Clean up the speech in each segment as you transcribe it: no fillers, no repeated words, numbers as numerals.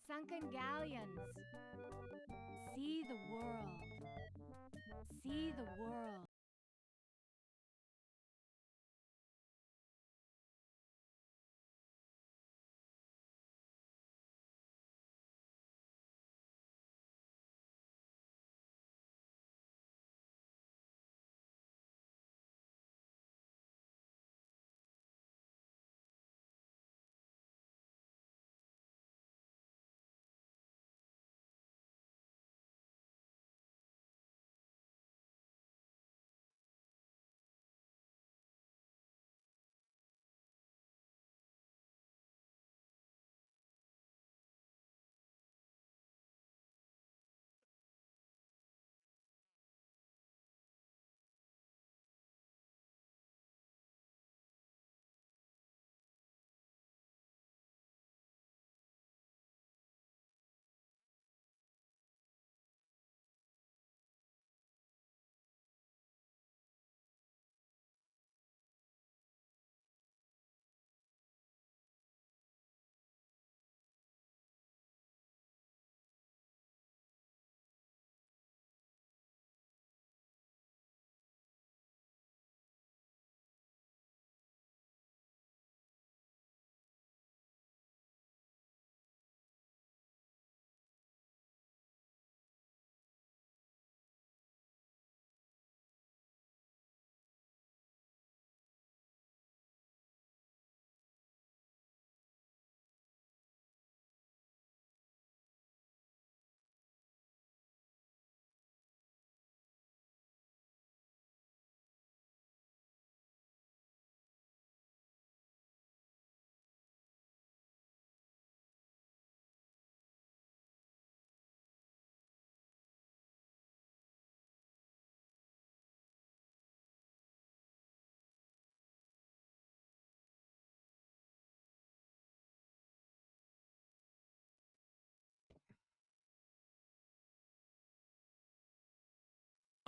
Sunken galleons. See the world. See the world.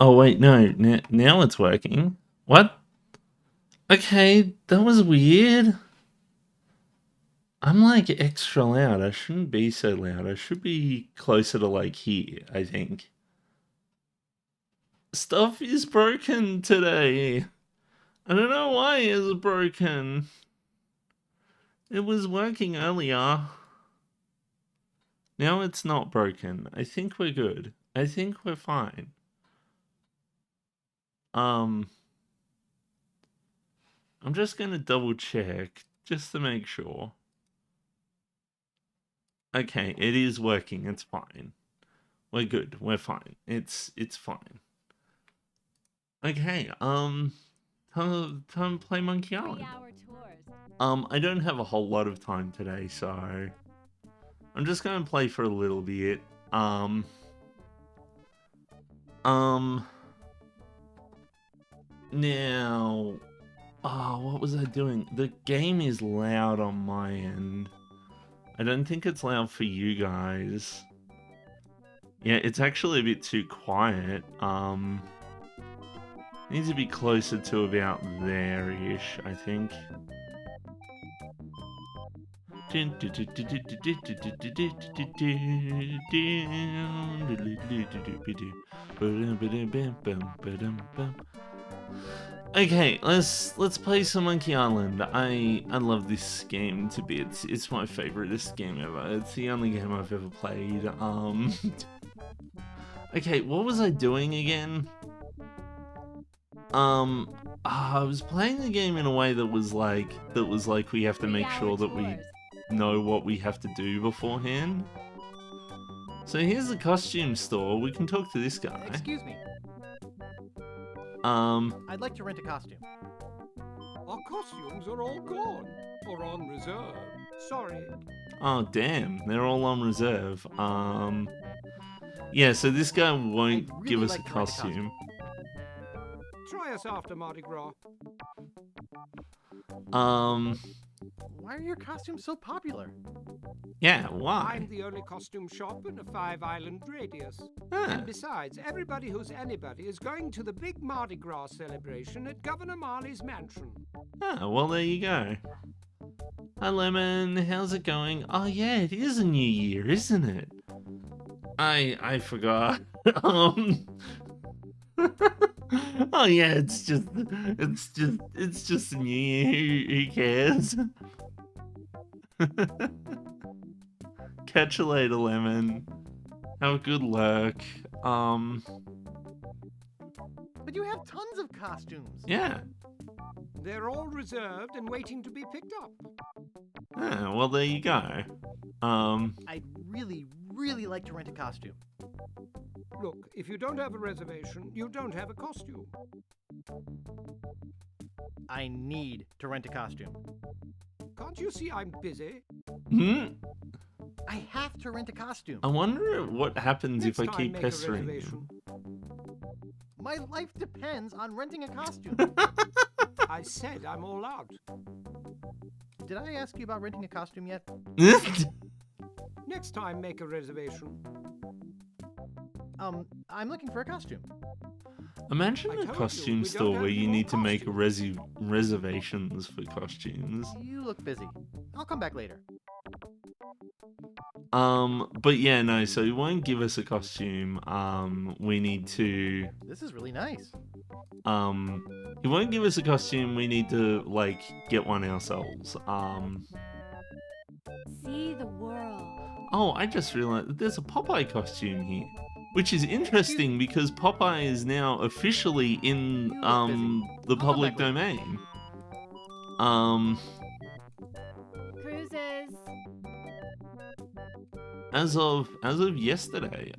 Oh wait, no. Now it's working. What? Okay, that was weird. I'm like extra loud. I shouldn't be so loud. I should be closer to like here, I think. Stuff is broken today. I don't know why it's broken. It was working earlier. Now it's not broken. I think we're good. I think we're fine. I'm just gonna double check just to make sure. Okay, it is working. It's fine. We're good. We're fine. It's fine. Okay. Time to play Monkey Island. 3-hour tours. I don't have a whole lot of time today, so I'm just gonna play for a little bit. Now, what was I doing? The game is loud on my end. I don't think it's loud for you guys. Yeah, it's actually a bit too quiet. Needs to be closer to about there-ish, I think. Okay, let's play some Monkey Island. I love this game to bits. It's my favoriteest game ever. It's the only game I've ever played. Okay, what was I doing again? I was playing the game in a way that was like we have to make sure that we know what we have to do beforehand. So here's the costume store. We can talk to this guy. Excuse me. I'd like to rent a costume. Our costumes are all gone, or on reserve. Sorry. Oh damn, they're all on reserve. Yeah, so this guy won't I'd really give us like a to rent a costume. costume. Try us after Mardi Gras. Why are your costumes so popular? Yeah, why? I'm the only costume shop in a 5-island radius. Ah, And besides, everybody who's anybody is going to the big Mardi Gras celebration at Governor Marley's mansion. well there you go. Hi, Lemon. How's it going? Oh, yeah, it is a new year, isn't it? I forgot. um. Oh yeah, it's just a new year. Who cares? Catch you later, Lemon. Have a good lurk. But you have tons of costumes. Yeah. They're all reserved and waiting to be picked up. Ah, well, there you go. I'd really, really like to rent a costume. Look, if you don't have a reservation, you don't have a costume. I need to rent a costume. Can't you see I'm busy? Hmm? I have to rent a costume. I wonder what happens Next if I time, keep make a pestering reservation. you. My life depends on renting a costume. I said I'm all out. Did I ask you about renting a costume yet? Next time, make a reservation. I'm looking for a costume. Imagine I a told you, costume we don't store have where any you more need to make costumes. reservations for costumes. You look busy. I'll come back later. But yeah, no, so he won't give us a costume. We need to, This is really nice. he won't give us a costume. We need to, like, get one ourselves. See the world. Oh, I just realized that there's a Popeye costume here, which is interesting because Popeye is now officially in, You look busy. the I'll come public back later. domain. Cruises. As of yesterday.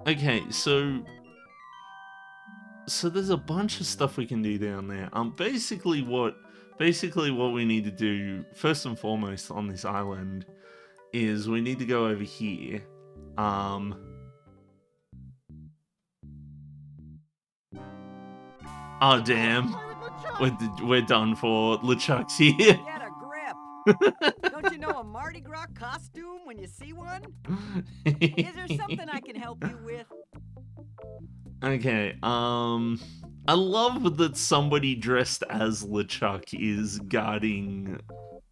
Okay, so there's a bunch of stuff we can do down there. Basically what we need to do first and foremost on this island is we need to go over here. Oh damn, we're done for. LeChuck's here. Get a grip! Don't you know a Mardi Gras costume when you see one? Is there something I can help you with? Okay, I love that somebody dressed as LeChuck is guarding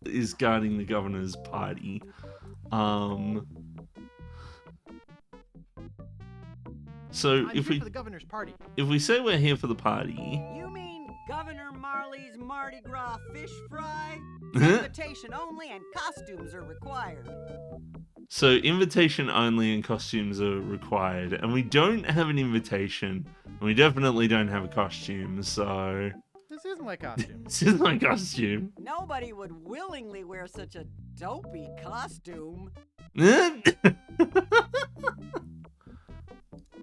the governor's party. So I'm here for the governor's party. if we say we're here for the party, You mean Governor Marley's Mardi Gras fish fry? Invitation only and costumes are required. so invitation only and costumes are required, and we don't have an invitation, and we definitely don't have a costume, so This is my costume. this is my costume. Nobody would willingly wear such a dopey costume.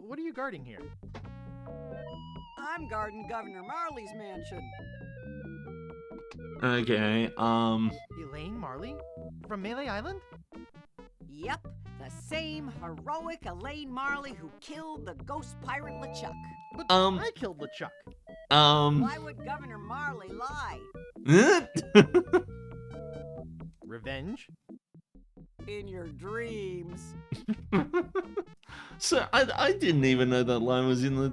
What are you guarding here? I'm guarding Governor Marley's mansion. Okay, Elaine Marley? From Melee Island? Yep, the same heroic Elaine Marley who killed the ghost pirate LeChuck. But Um, I killed LeChuck. Why would Governor Marley lie? Revenge? In your dreams. So I didn't even know that line was in the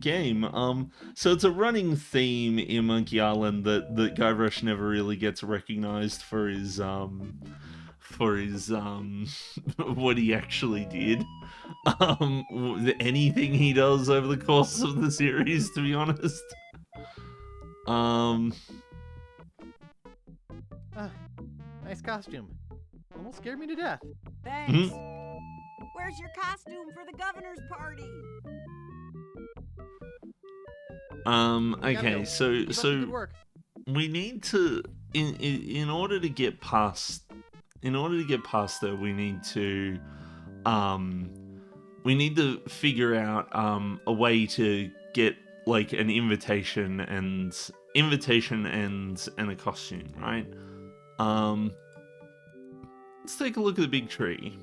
game. So it's a running theme in Monkey Island that Guybrush never really gets recognized for his what he actually did. Anything he does over the course of the series, to be honest. Nice costume. Almost scared me to death. Thanks. Where's your costume for the governor's party? Okay, go. so Keep up the good work. we need to in order to get past there we need to figure out a way to get like an invitation and a costume, right? Let's take a look at the big tree.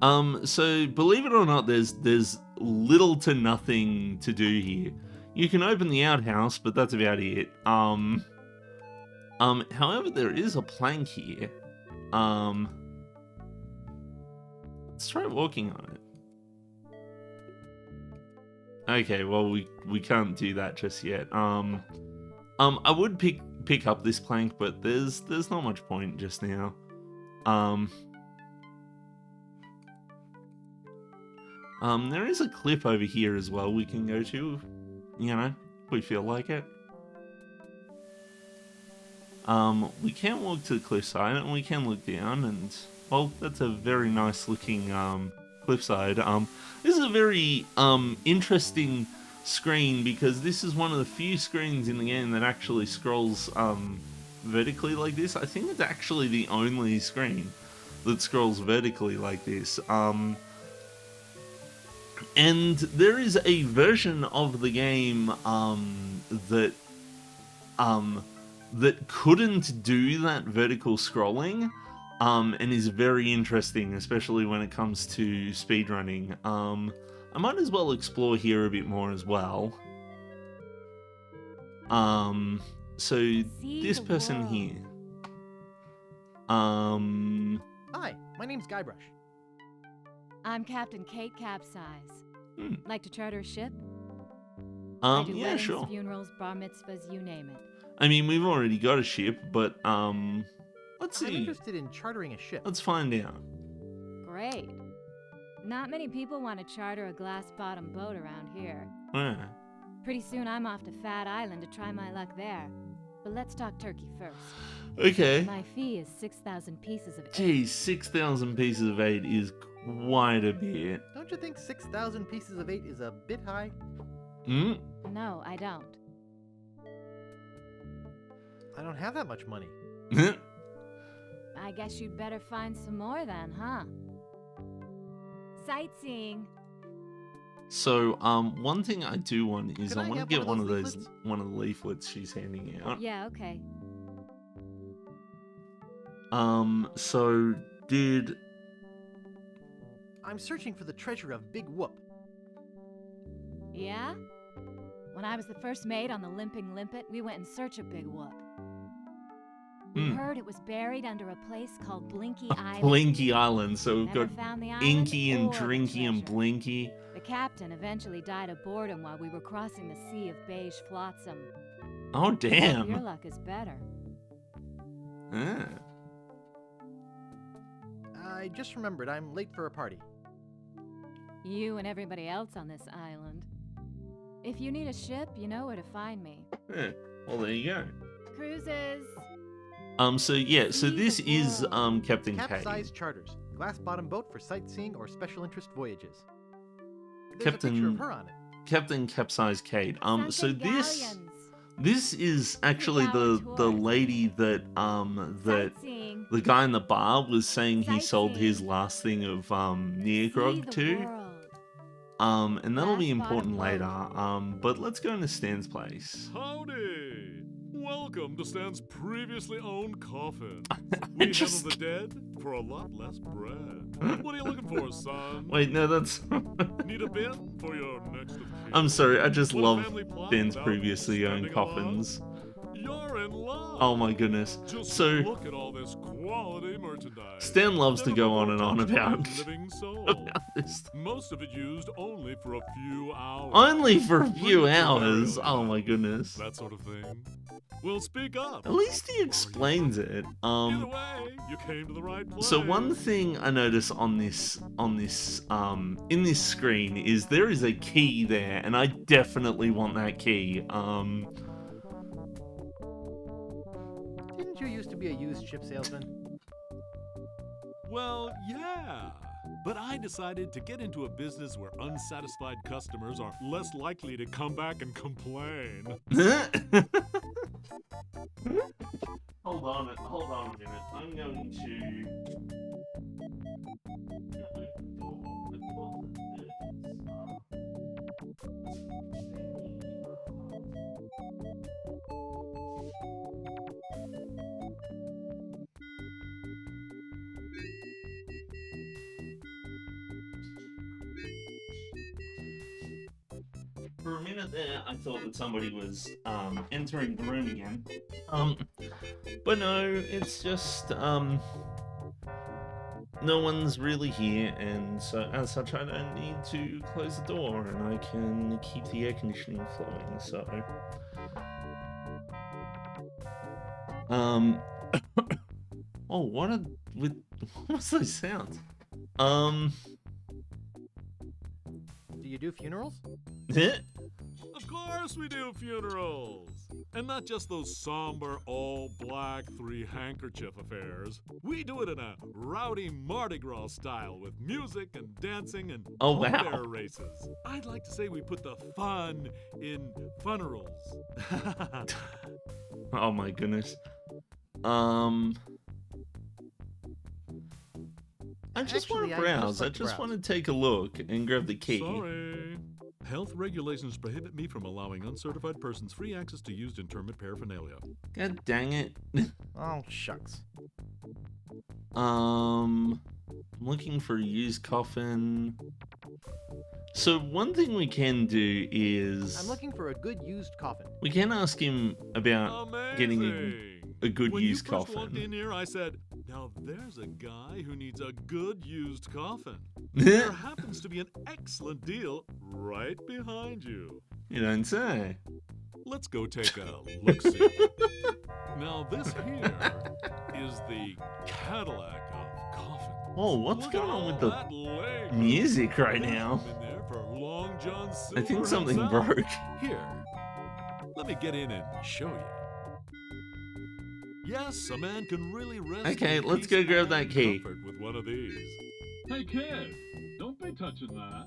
So believe it or not, there's little to nothing to do here. You can open the outhouse, but that's about it. However, there is a plank here. Let's try walking on it. Okay, well we can't do that just yet. I would pick up this plank, but there's not much point just now. There is a cliff over here as well we can go to, you know, if we feel like it. We can walk to the cliffside and we can look down and, well, that's a very nice looking, cliffside. This is a very, interesting screen because this is one of the few screens in the game that actually scrolls, vertically like this. I think it's actually the only screen that scrolls vertically like this. And there is a version of the game that couldn't do that vertical scrolling, and is very interesting, especially when it comes to speedrunning. I might as well explore here a bit more as well. So this person here. Hi, my name's Guybrush. I'm Captain Kate Capsize. Like to charter a ship? I do Yeah, weddings, sure. funerals, bar mitzvahs, you name it. I mean, we've already got a ship, but let's I'm see. interested in chartering a ship. Let's find out. Great. Not many people want to charter a glass-bottom boat around here. Yeah. Pretty soon I'm off to Fat Island to try my luck there. But let's talk turkey first. Okay. My fee is 6,000 pieces of Geez, 6,000 pieces of 8 is quite a bit. Don't you think 6,000 pieces of 8 is a bit high? Hmm? No, I don't. I don't have that much money. I guess you'd better find some more then, huh? Sightseeing. So, one thing I do want is Could I I want to have get one one of of those those, one of the leaflets she's handing out. Yeah, okay. So did I'm searching for the treasure of Big Whoop. Yeah? When I was the first mate on the Limping Limpet, we went in search of Big Whoop. We heard it was buried under a place called Blinky Island. Blinky Island? So we've Never got found the island Inky and or the Drinky and treasure. Blinky. The captain eventually died of boredom while we were crossing the sea of beige flotsam. Oh Your damn! luck is better. Ah. I just remembered I'm late for a party. You and everybody else on this island. If you need a ship, you know where to find me. Yeah. Well, there you go. Cruises. So yeah, so See this the is world. Captain K. Capsize charters. Glass bottom boat for sightseeing or special interest voyages. There's a picture Captain of her on it. Captain Capsize Kate. So Sunset this galleons. is actually the tours. lady that that Sightseeing. the guy in the bar was saying he sold his Sightseeing. last thing of See Neogrog the to. world. And that'll be Glass important bottom later. But let's go into Stan's place. Howdy! Welcome to Stan's previously owned coffin. We Just- handle the dead for a lot less bread. What are you looking for, son? Wait, no, that's. Need a bin for your next of kin? I'm sorry, I just What a love family plot Stan's without previously owned spending a lot? coffins. You're in love. Oh my goodness. Just So look at all this quality merchandise. Stan loves to Never go on before and on touched by a about, living soul. about this. Most of it used only for a few hours. Only for a few Read the hours. burial Oh my grounds, goodness. That sort of thing. Well, speak up. At least he explains it. Either way, you came to the right place. So one thing I notice on this in this screen is there is a key there, and I definitely want that key. Didn't you used to be a used ship salesman? Well, yeah. But I decided to get into a business where unsatisfied customers are less likely to come back and complain. Hold on a minute. I'm going For a minute there, I thought that somebody was entering the room again. But no, it's just no one's really here, and so as such, I don't need to close the door, and I can keep the air conditioning flowing. So Oh, what's those sounds? Do you do funerals? Of course we do funerals! And not just those somber, all-black, three-handkerchief affairs. We do it in a rowdy Mardi Gras style with music and dancing and Oh, wow. bear races. I'd like to say we put the fun in funerals. Oh my goodness. I just want Actually, to I browse. just I like to just browse. want to take a look and grab the key. Sorry. Health regulations prohibit me from allowing uncertified persons free access to used interment paraphernalia. God dang it. Oh, shucks. I'm looking for a used coffin. So one thing we can do is I'm looking for a good used coffin. we can ask him about getting a good when used you first walked coffin. in here, I said, now there's a guy who needs a good used coffin. There happens to be an excellent deal right behind you. You don't say. Let's go take a look-see. Now this here is the Cadillac of coffins. Oh, what's Look going at on with all the that leg. music right There's now? room in there for Long John I Silver think something himself. broke. Here, let me get in and show you. Yes, a man can really rest Okay, in let's peace go grab and that key. comfort with one of these. Hey kid, don't be touching that.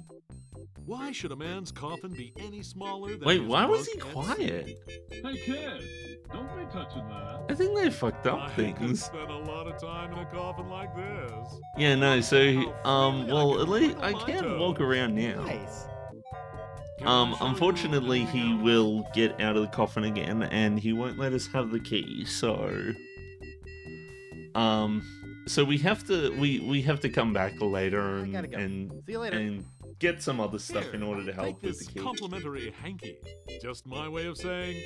Why should a man's coffin be any smaller than Wait, his why was bunk he and quiet? Hey kid, don't be touching that. I think they fucked up I could things. spend a lot of time in a coffin like this. Yeah, no, so, well, at least I Wiggle my can walk toes. around now. Nice. Can I show Unfortunately, you he anything will get out of the coffin again, and he won't let us have the key. So we have to come back later I and gotta go. and, See you later. and get some other stuff Here, in order to take help with this the key. complimentary hanky. Just my way of saying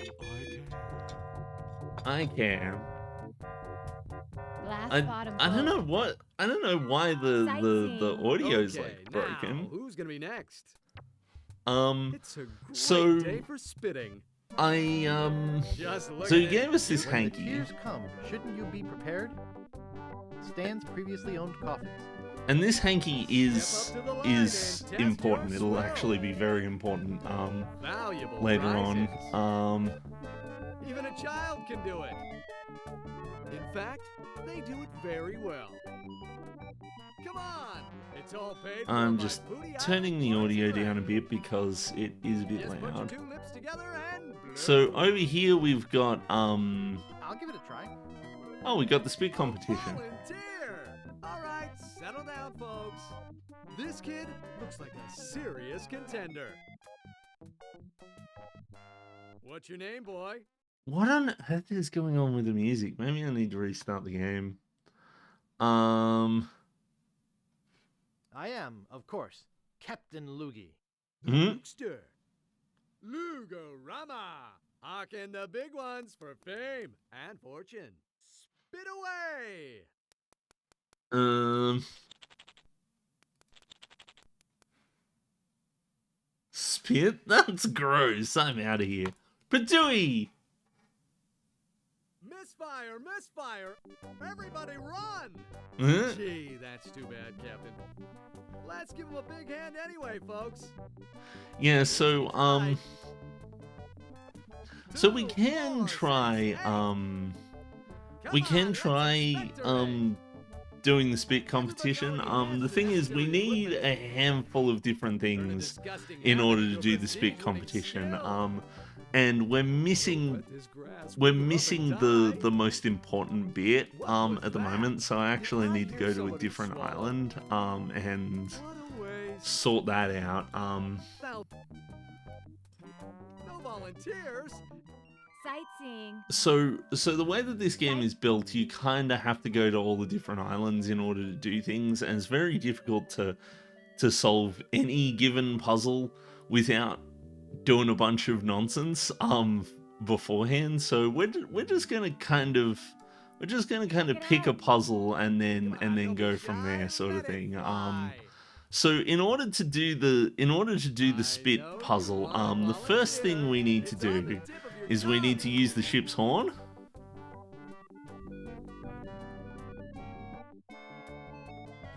I can. I can. Glass I bottom don't know boat. I don't know why the Sightseeing. audio's Okay, like broken. Now, who's gonna be next? Um, It's a great so- day for spitting. I Just look so at he it. gave us this When the hanky. tears come, shouldn't you be prepared? Stan's previously owned coffins. And this hanky is Step up to the line is and test important. your It'll swell. actually be very important Valuable later prizes. on. Even a child can do it. In fact, they do it very well. Come on, it's all paid for I'm by just Booty turning the Island audio Florence down a Direct. bit because it is a bit Just put your loud. two lips together and blow. So over here we've got I'll give it a try. oh, we got the spit competition. Volunteer! All right, settle down, folks. This kid looks like a serious contender. What's your name, boy? What on earth is going on with the music? Maybe I need to restart the game. I am, of course, Captain Loogie. The Hmm? Lookster. Lugo-rama! Hawking the big ones for fame and fortune. Spit away! Spit? That's gross. I'm out of here. Patooey! Misfire! Misfire! Everybody run! Huh? Gee, that's too bad, Captain. Let's give him a big hand anyway, folks. Yeah, so so we Two can horses, try hey! we Come can on, let's try expect a race. doing the spit competition. The thing is we need a handful of different Turn a things disgusting in habit order to into a do the spit prestige-winning competition. skill. And we're missing Wet this grass we're with rub missing and the dye. the most important bit What was at the that? moment, so I actually Did I need to hear go to a somebody different swallow? island and What a waste. sort that out. Thou- No volunteers. Sightseeing. So the way that this game is built, you kind of have to go to all the different islands in order to do things, and it's very difficult to solve any given puzzle without doing a bunch of nonsense beforehand. So we're just gonna kind of pick a puzzle and then go from there, sort of thing. So in order to do the spit puzzle, the first thing we need to do is we need to use the ship's horn.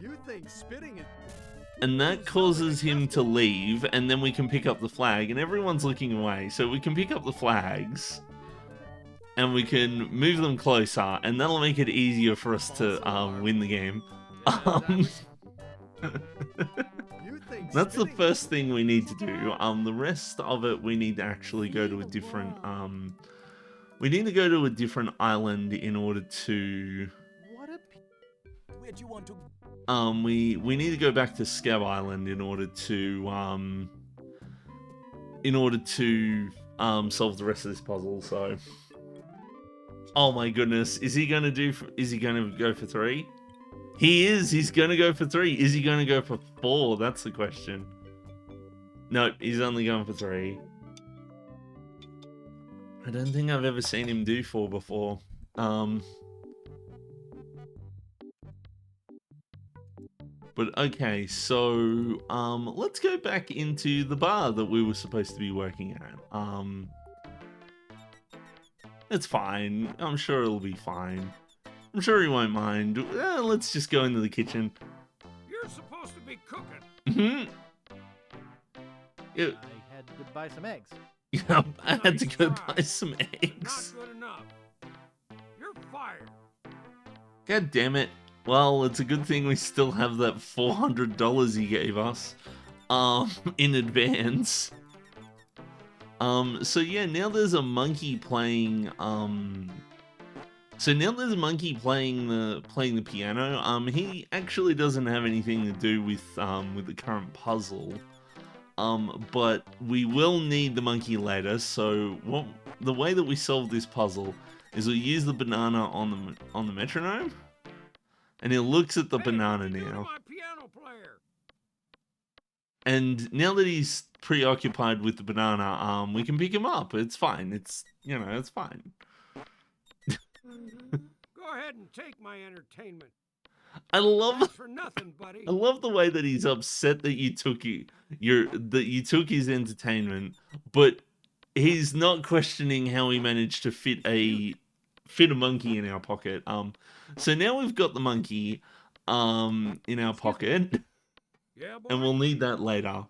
You think spitting is... And that causes him to leave, and then we can pick up the flag, and everyone's looking away. So we can pick up the flags, and we can move them closer, and that'll make it easier for us to win the game. You think That's the spitting- first thing we need to do. The rest of it, we need to actually go to a different, we need to go to a different island in order to, What a Where'd you want to... we need to go back to Scab Island in order to, solve the rest of this puzzle, so. Oh my goodness, is he gonna go for 3? He is, he's gonna go for 3. Is he gonna go for 4? That's the question. Nope, he's only going for 3. I don't think I've ever seen him do 4 before. But okay, so let's go back into the bar that we were supposed to be working at. It's fine. I'm sure it'll be fine. I'm sure he won't mind. Let's just go into the kitchen. You're supposed to be cooking. Yeah, I had to buy some eggs. yeah, I had to go Nice buy try. some Not eggs. good enough. You're fired. God damn it. Well, it's a good thing we still have that $400 he gave us in advance. So yeah, now there's a monkey playing the piano. He actually doesn't have anything to do with the current puzzle. But we will need the monkey later, so the way that we solve this puzzle is we use the banana on the metronome. And he looks at the Hey, banana what'd you do to now. my piano player? And now that he's preoccupied with the banana, we can pick him up. It's fine. It's fine. Go ahead and take my entertainment. I love Thanks for nothing, buddy. I love the way that he's upset that you took his entertainment, but he's not questioning how he managed to fit a monkey in our pocket. So now we've got the monkey in our pocket, Yeah, boy. and we'll need that later.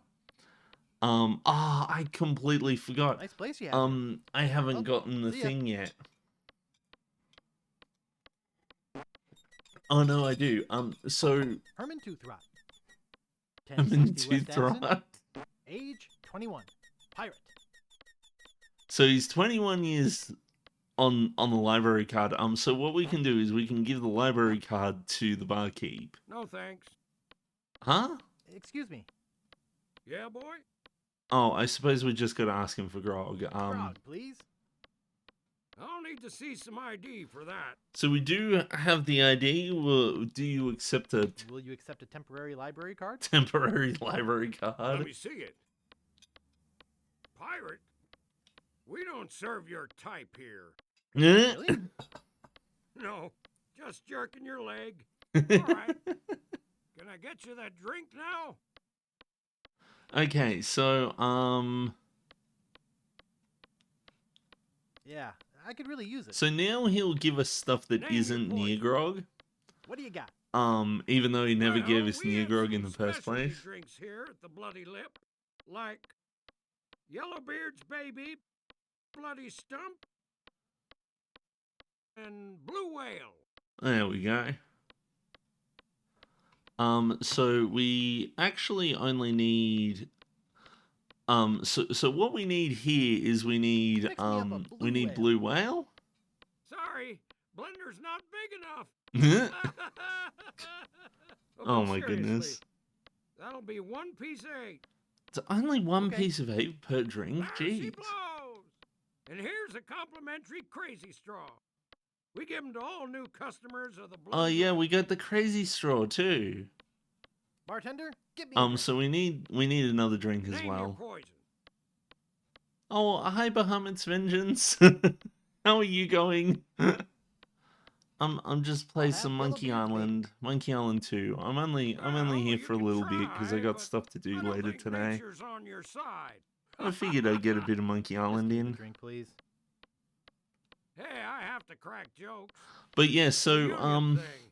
I completely forgot. Nice place you have. I haven't Well, gotten the see ya. thing yet. Oh no, I do. So Herman Toothrot. I'm in 1060 West Addison, Toothrock. Age 21. Pirate. So he's 21 years on the library card. So what we can do is we can give the library card to the barkeep. No thanks. Huh? Excuse me. Yeah, boy. Oh, I suppose we just got to ask him for grog. Grog, please. I'll need to see some ID for that. So we do have the ID. Do you accept a Will you accept a temporary library card? temporary library Let card? me see it. Pirate? We don't serve your type here. Eh? Really? No, just jerking your leg. All right. Can I get you that drink now? Okay, so Yeah, I could really use it. so now he'll give us stuff that Name your isn't near poison. grog. What do you got? Even though he never Well, gave us we near have grog in some the first specialty place. drinks here at the Bloody Lip, like Yellowbeard's Baby, Bloody Stump, and Blue Whale. There we go. So we actually only need so what we need here is we need Mix me up a we blue need whale. blue whale. Sorry, blender's not big enough. Oh But my seriously, goodness. That'll be 1 piece of 8. It's only one Okay. piece of 8 per drink. There she Jeez. blows. And here's a complimentary crazy straw. We give 'em to all new customers of the Oh Bloody yeah, Lip. we got the crazy straw too. Bartender, get me a drink. So we need another drink as Name your well. poison. Oh, hi Bahamut's Vengeance. How are you going? I'm just playing have some Yellow Monkey Beard's Baby. Island, Monkey Island 2. I'm only Well, here you for a can little bit because I try, got but stuff to do I don't later think today. nature's on your side. I figured I'd get a bit of Monkey Just Island give me a in. drink, please. Hey, I have to crack jokes. But yeah, so Union thing.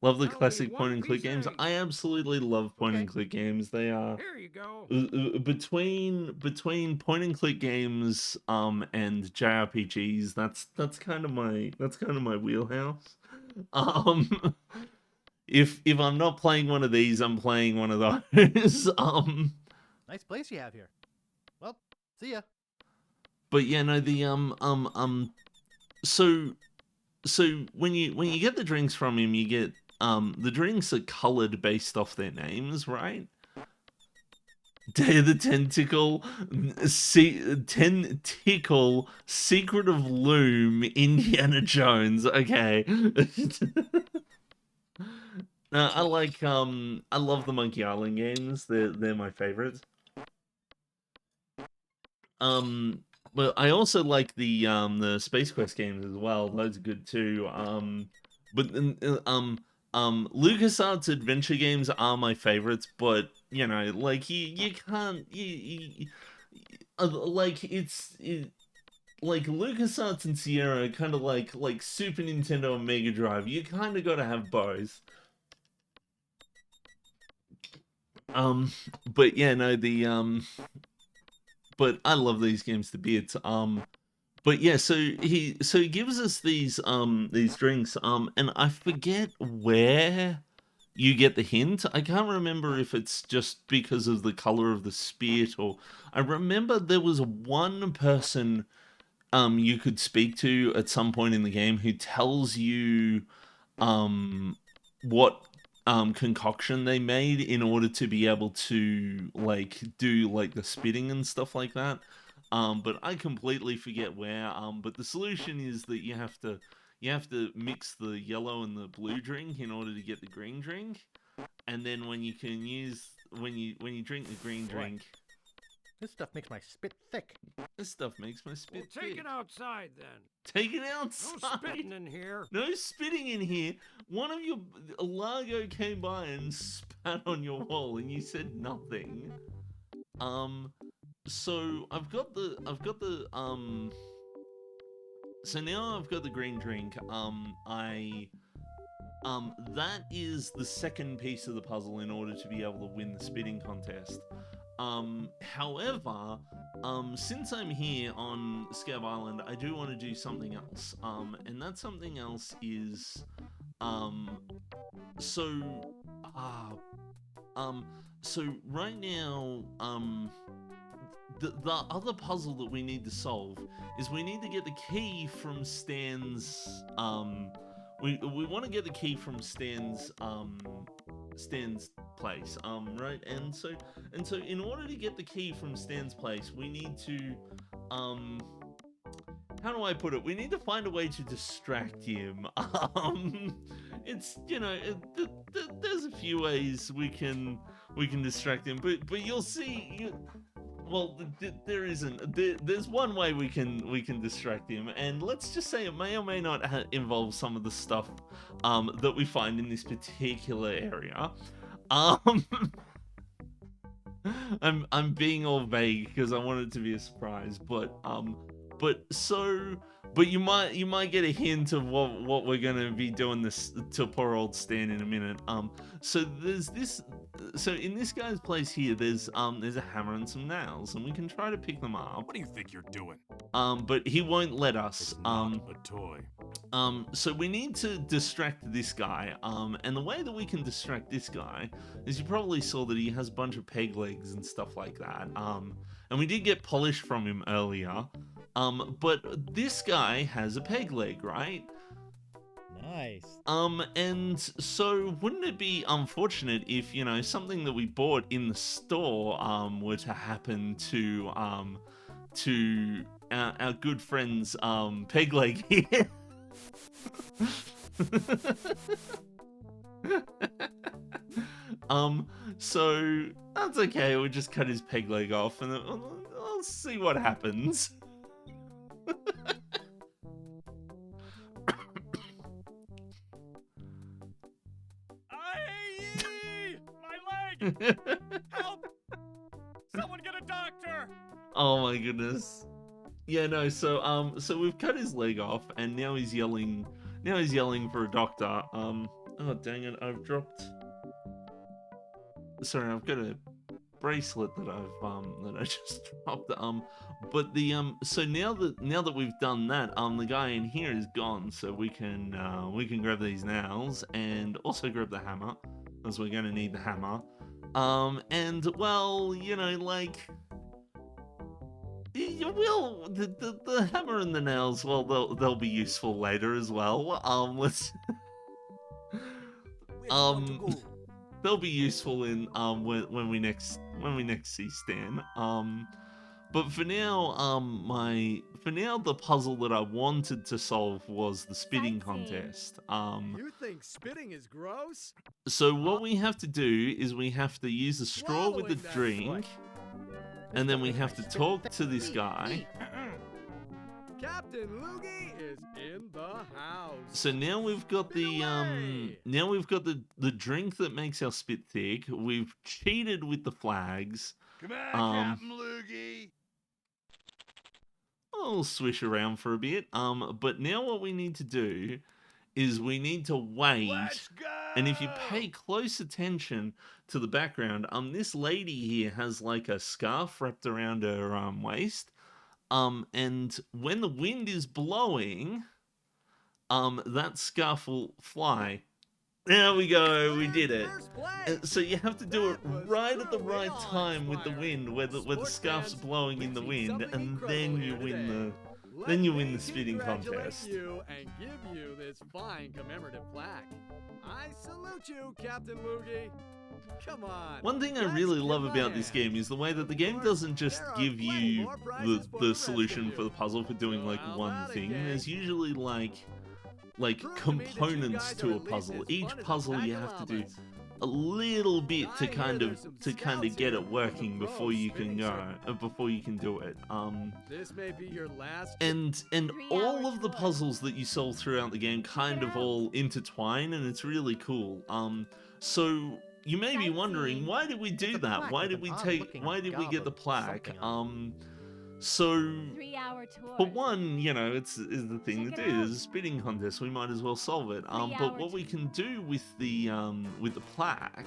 Love the I'll leave classic one point and click piece of games. egg. I absolutely love point and Okay. click games. They are Here you go. between point and click games and JRPGs. That's kind of my wheelhouse. Um, if I'm not playing one of these, I'm playing one of those. Nice place you have here. Well, see ya. But yeah, no, the so when you get the drinks from him, you get the drinks are colored based off their names, right? Day of the Tentacle, Tentacle, Secret of Loom, Indiana Jones. Okay. No, I love the Monkey Island games. They're my favorites. But I also like the Space Quest games as well. Those are good too. But LucasArts adventure games are my favorites. But you know, like you can't like like LucasArts and Sierra are kind of like Super Nintendo and Mega Drive. You kind of got to have both. But yeah, no, but I love these games to bits. But yeah, so he gives us these drinks. And I forget where you get the hint. I can't remember if it's just because of the color of the spirit, or I remember there was one person you could speak to at some point in the game who tells you what concoction they made in order to be able to like do like the spitting and stuff like that. But I completely forget where. But the solution is that you have to mix the yellow and the blue drink in order to get the green drink, and then when you drink the green drink. This stuff makes my spit thick. This stuff makes my spit Well, take thick. it outside then. Take it outside. No spitting in here. No spitting in here. One of your Largo came by and spat on your wall, and you said nothing. So I've got the so now I've got the green drink. That is the second piece of the puzzle in order to be able to win the spitting contest. However, since I'm here on Scab Island, I do want to do something else. And that something else is, so right now, the other puzzle that we need to solve is we need to get the key from Stan's, we want to get the key from Stan's place, right? And so in order to get the key from Stan's place, we need to, how do I put it? We need to find a way to distract him. It's, you know, there's a few ways we can distract him, but you'll see. Well, there isn't. There's one way we can distract him, and let's just say it may or may not involve some of the stuff that we find in this particular area. I'm being all vague because I want it to be a surprise, but you might get a hint of what we're gonna be doing this to poor old Stan in a minute. So there's this. So in this guy's place here, there's a hammer and some nails, and we can try to pick them up. What do you think you're doing? But he won't let us. It's not a toy. So we need to distract this guy. And the way that we can distract this guy is you probably saw that he has a bunch of peg legs and stuff like that. And we did get polish from him earlier. But this guy has a peg leg, right? Nice. And so wouldn't it be unfortunate if, you know, something that we bought in the store, were to happen to our good friend's, peg leg here? So that's okay, we'll just cut his peg leg off and I'll see what happens. My leg! Help! Someone get a doctor! Oh my goodness. Yeah, no, so we've cut his leg off and now he's yelling for a doctor. Oh, dang it, I've dropped... Sorry, I've got a bracelet that I just dropped. But the, so now that we've done that, the guy in here is gone, so we can grab these nails and also grab the hammer, because we're gonna need the hammer. And, well, you know, like... Well, the hammer and the nails, well, they'll be useful later as well. Let's... They'll be useful in when we next see Stan. But for now, the puzzle that I wanted to solve was the spitting contest. You think spitting is gross? So what we have to do is we have to use the straw with the drink, and then we have to talk to this guy. Captain Loogie is in the house. So now we've got the drink that makes our spit thick. We've cheated with the flags. Come on, Captain Loogie. I'll swish around for a bit. But now what we need to do is we need to wait. Let's go. And if you pay close attention to the background, this lady here has like a scarf wrapped around her waist. And when the wind is blowing, that scarf will fly. There we go, we did it. So you have to do it right at the right time with the wind, where the scarf's blowing in the wind, and then you win the spitting contest. You and give you this fine commemorative plaque. I salute you, Captain Loogie. Come on. One thing I really love about this game is the way that the game doesn't just give you the solution for the puzzle for doing like one thing. There's usually like components to a puzzle. Each puzzle you have to do a little bit to kind of get it working before you can do it. This may be your last. And all of the puzzles that you solve throughout the game kind of all intertwine, and it's really cool. So you may be wondering, why did we do that? Why did we get the plaque? So 3-hour tour. for one, you know, it's the thing to do. There's a spitting contest. We might as well solve it. But what we can do with the plaque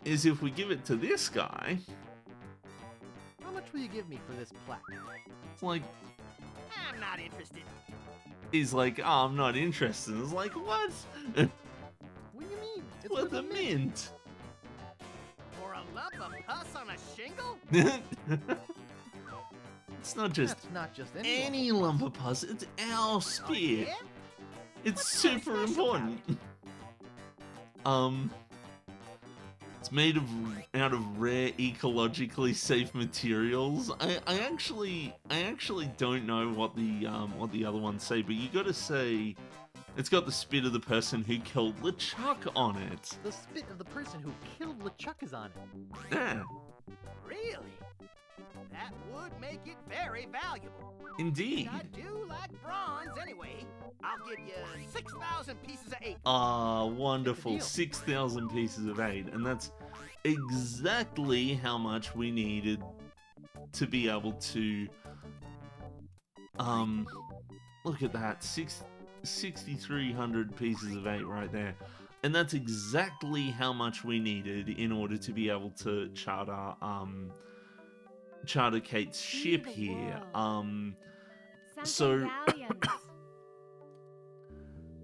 is if we give it to this guy. How much will you give me for this plaque? It's like I'm not interested. he's like, oh, I'm not interested. It's like, what? What do you mean? It's What the mint? For a lump of pus on a shingle? It's not just That's not just any lump of pus. It's our spit. It's super important. It's made out of rare, ecologically safe materials. I actually don't know what the other ones say, but you gotta say it's got the spit of the person who killed LeChuck on it. The spit of the person who killed LeChuck is on it. Yeah, Really? That would make it very valuable. indeed. I do like bronze anyway. I'll give you 6,000 pieces of 8. Ah, wonderful. Deal. 6,000 pieces of 8. And that's exactly how much we needed to be able to... Look at that. 6,300 pieces of 8 right there. And that's exactly how much we needed in order to be able to charter Kate's ship here. So...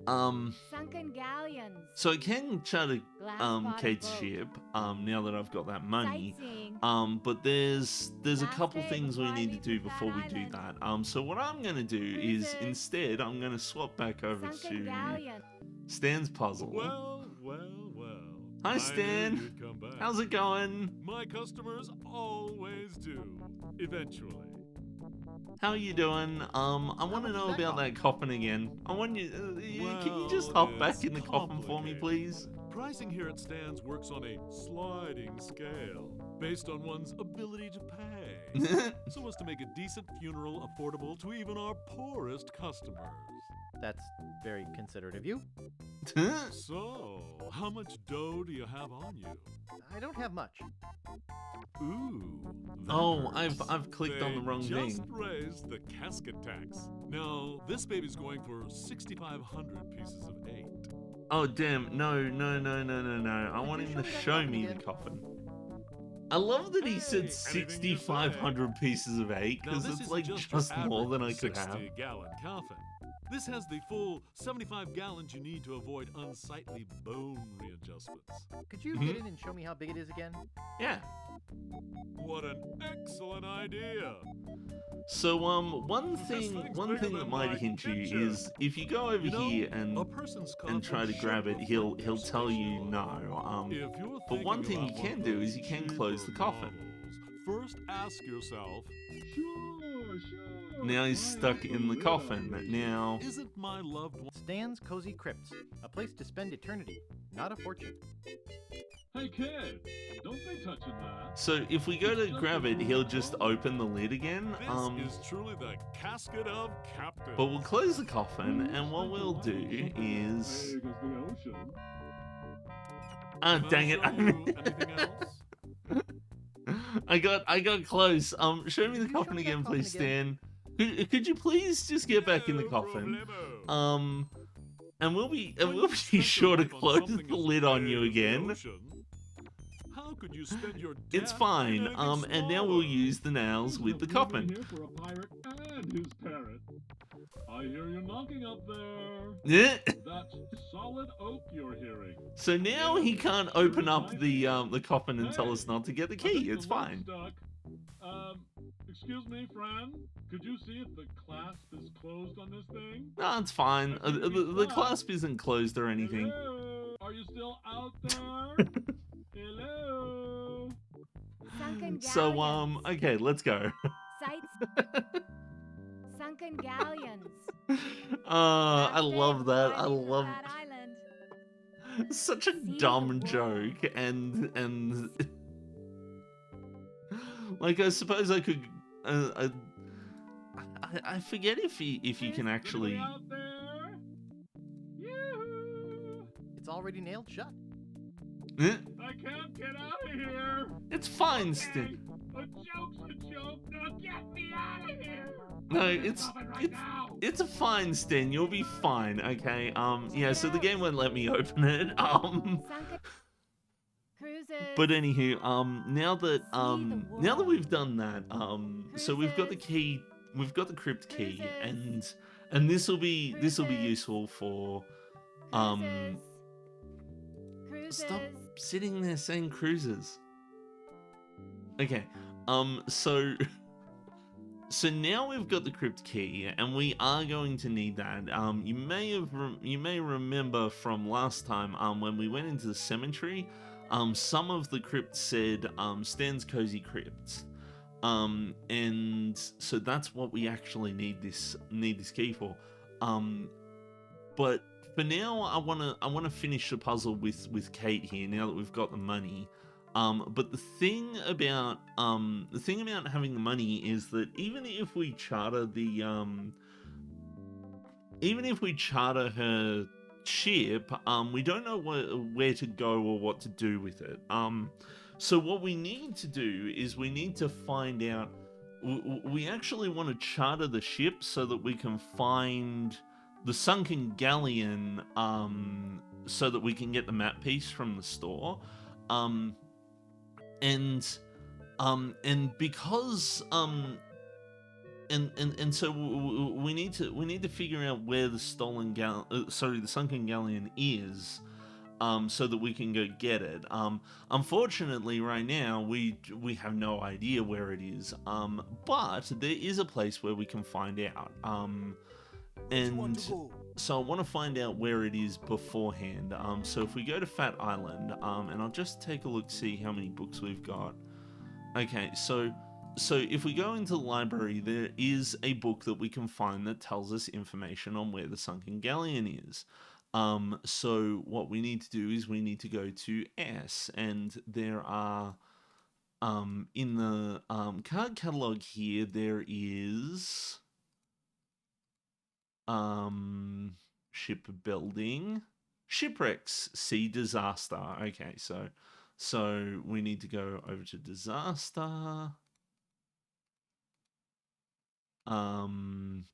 Sunken galleons. So I can charter Glass-bottomed Kate's boat. ship now that I've got that money. Sightseeing. But there's a Last couple day things we before I need to leave do for before we Fat do Island. that. So what I'm gonna do is Cruises. instead I'm gonna swap back over Sunken to galleon. Stan's puzzle. Well, well, well. Hi, I knew Stan. you'd come back. How's it going? My customers always do. Eventually. How you doing? I want to know about that coffin again. I want you. Can you just Well, hop back it's in the coffin for me, complicated. please? Pricing here at Stan's works on a sliding scale, based on one's ability to pay, so as to make a decent funeral affordable to even our poorest customers. That's very considerate of you. So, how much dough do you have on you? I don't have much. Ooh. that Oh, hurts. I've clicked on the They wrong just thing. raised the casket tax. Now, this baby's going for 6,500 pieces of 8. Oh, damn. No. I want him to show me the coffin. I love that he said Hey, anything you say. 6,500 pieces of 8, Now, because this it's isn't like just just your more than I average could have. 60-gallon coffin. This has the full 75 gallons you need to avoid unsightly bone readjustments. Could you get in and show me how big it is again? Yeah. What an excellent idea! So, one This thing thing's that bigger than might my hint you kitchen. is if you go over You know, here a and person's try coffin to grab it, should he'll reflect their tell you station no. If you're But one thinking thing you about one can of do those is you can close the cheaper coffin. models, first ask yourself, Sure. Now he's I stuck have in the lid coffin. already. Now, isn't my loved one... Stan's Cozy Crypts, a place to spend eternity, not a fortune. Hey kid, don't be touching that. so if we go to grab it, he'll just open the lid again. This is truly the casket of captains. But we'll close the coffin, and what we'll do is... Big as the ocean. Ah, Can I dang it! show you anything else? I got close. Show me the Can you show coffin me that again, coffin please, again? Stan. Could you please just get back in the No coffin? problemo. And we'll be When you be spend sure to your life on close something the as lid on big you as the again. ocean, how could you spend your It's death fine. anything And now smaller? we'll use the nails with the coffin. Here for a pirate and his parrot. I hear you knocking up there. Yeah. That's solid oak you're hearing. So now he can't open up the coffin and tell us not to get the I think key. the It's lock's fine. stuck. Excuse me, friend. Could you see if the clasp is closed on this thing? No, it's fine. The clasp isn't closed or anything. Hello? Are you still out there? Hello? Sunken So galleons. okay, let's go. Sights. Sunken galleons. I Last love day that. before I I leave love that island. such a See dumb the joke, and like I suppose I could. I forget if you can actually. Anybody out there? Yoo-hoo! It's already nailed shut. Eh, I can't get out of here. It's fine, Okay, Stan. a joke's a joke. Now get me out of here. No, I'm in it's coffin right now. it's a fine, Stan. You'll be fine. Okay. Yeah. So the game won't let me open it. Sunken cruises. But anywho, now that we've done that, so we've got the key, we've got the crypt key, and this will be useful for Cruises. stop sitting there saying cruises. Okay, so now we've got the crypt key, and we are going to need that. You may remember from last time, when we went into the cemetery. Some of the crypts said Stan's Cozy Crypts, and so that's what we actually need this key for. But for now, I wanna finish the puzzle with Kate here. Now that we've got the money, but the thing about having the money is that even if we charter her ship, we don't know where to go or what to do with it. So what we need to do is we need to find out. We actually want to charter the ship so that we can find the sunken galleon, so that we can get the map piece from the store, and because And so we need to figure out where the the sunken galleon is, so that we can go get it. Unfortunately, right now we have no idea where it is. But there is a place where we can find out. And so I want to find out where it is beforehand. So if we go to Fat Island, and I'll just take a look, see how many books we've got. Okay, so if we go into the library, there is a book that we can find that tells us information on where the sunken galleon is. So what we need to do is we need to go to S, and there are, in the card catalog here, there is shipbuilding, shipwrecks, sea disaster. Okay, so we need to go over to disaster.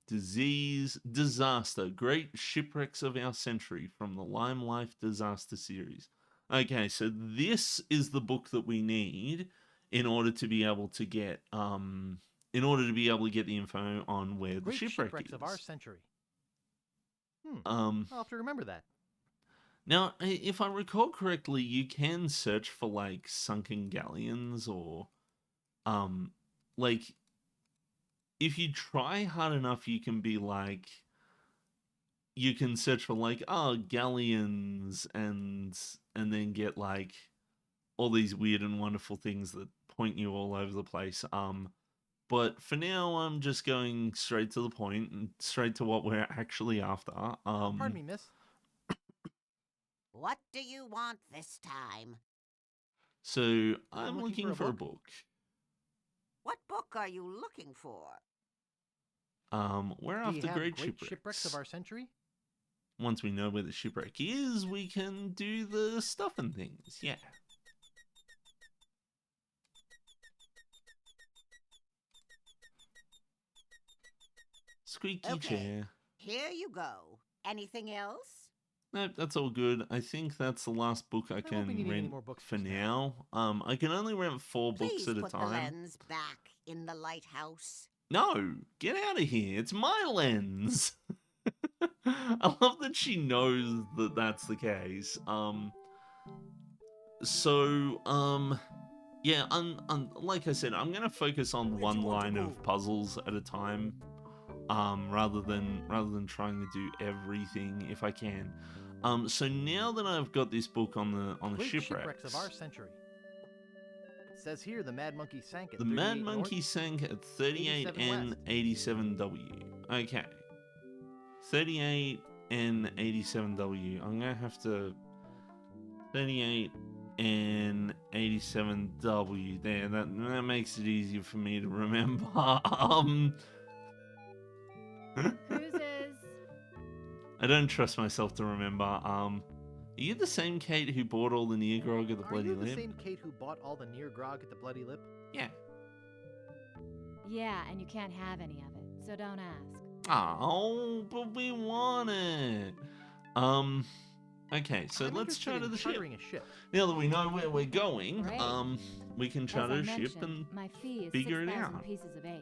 Disease, disaster, great shipwrecks of our century from the Lime Life Disaster series. Okay, so this is the book that we need in order to be able to get the info on where the Great shipwreck shipwrecks is. of our century. I'll have to remember that. Now, if I recall correctly, you can search for like sunken galleons or like if you try hard enough, you can be like, you can search for like, galleons and then get like all these weird and wonderful things that point you all over the place. But for now, I'm just going straight to the point and straight to what we're actually after. Pardon me, miss. What do you want this time? So I'm looking for a book. What book are you looking for? We're Do you after have great great shipwrecks. shipwrecks of our century? Once we know where the shipwreck is, we can do the stuff and things. Yeah. Squeaky Okay. chair. Here you go. Anything else? Nope, that's all good. I think that's the last book I won't be can needing any rent more books for just now. I can only rent 4 books Please at a put the time. lens back in the lighthouse. No, get out of here. It's my lens. I love that she knows that that's the case. Yeah, like I said, I'm gonna focus on one line of puzzles at a time, rather than trying to do everything if I can. So now that I've got this book on the Great shipwrecks, of our century. It says here the Mad Monkey sank at the 38 Mad north. Monkey sank at 38 and 87W. Okay, 38 and 87W. I'm gonna have to 38 and 87W. There, that makes it easier for me to remember. Cruises. I don't trust myself to remember. Are you the same Kate who bought all the near grog at the Are Bloody you the Lip? same Kate who bought all the near grog at the Bloody Lip? Yeah. Yeah, and you can't have any of it, so don't ask. Oh, but we want it. Okay, so I'm let's interested charter in the ship. chartering a ship. Now that we know where we're going, Great. we can As charter I a ship mentioned, and my fee is figure it 6,000 out. pieces of 8.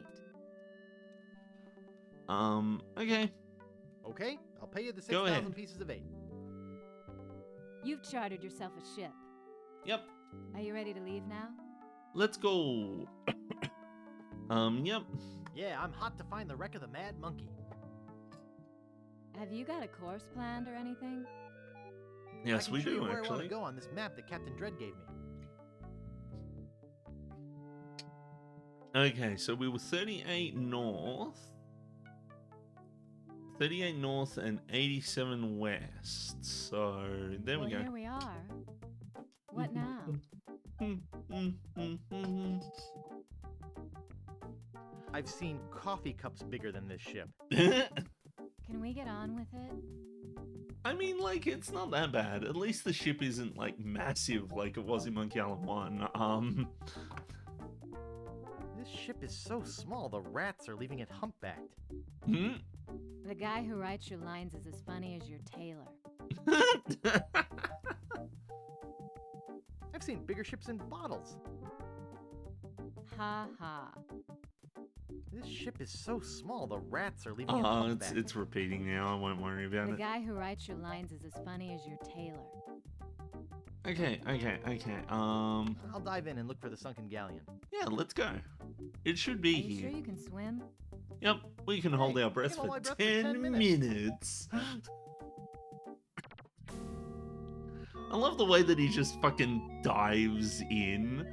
Okay. Okay, I'll pay you the Go ahead. 6,000 pieces of 8. You've chartered yourself a ship. Yep. Are you ready to leave now? Let's go. Yep. Yeah, I'm hot to find the wreck of the Mad Monkey. Have you got a course planned or anything? Yes, I can we show you do, where I want actually. to go on this map that Captain Dread gave me. Okay, so we were 38 north. 38 north and 87 west. So, there well, we go. here we are. What now? I've seen coffee cups bigger than this ship. Can we get on with it? I mean, like, it's not that bad. At least the ship isn't, like, massive like it was in Monkey Island 1. This ship is so small, the rats are leaving it humpbacked. The guy who writes your lines is as funny as your tailor. I've seen bigger ships in bottles. Ha ha. This ship is so small, the rats are leaving it Oh, humpbacked. it's repeating now. I won't worry about The it. guy who writes your lines is as funny as your tailor. Okay. I'll dive in and look for the sunken galleon. Yeah, let's go. It should Are be you here. sure you can swim? Yep, we can hold Hey, our breath I can hold for my breath for 10 10 minutes. I love the way that he just fucking dives in.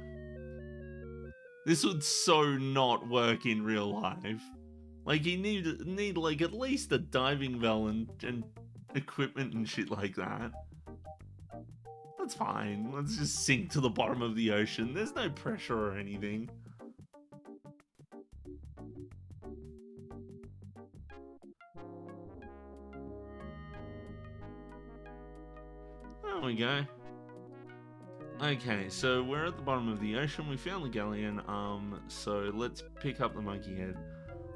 This would so not work in real life. Like, you need like at least a diving bell and equipment and shit like that. That's fine. Let's just sink to the bottom of the ocean. There's no pressure or anything. There we go. Okay, so we're at the bottom of the ocean. We found the galleon. So let's pick up the monkey head.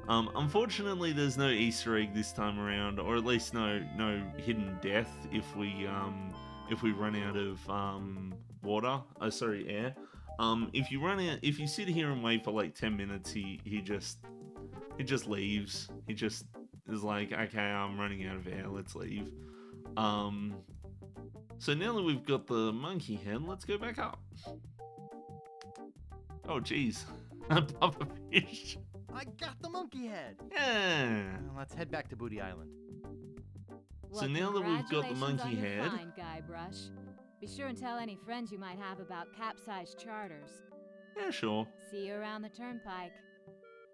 Unfortunately, there's no Easter egg this time around, or at least no hidden death if we run out of air. If you sit here and wait for like 10 minutes, he just leaves. He just is like, okay, I'm running out of air, let's leave. So now that we've got the monkey head, let's go back up. Oh geez, a puffer fish. I got the monkey head. Yeah. Well, let's head back to Booty Island. So now that we've got the monkey Congratulations on your head, find, Guybrush. Be sure and tell any friends you might have about capsized charters. yeah, sure. See you around the turnpike.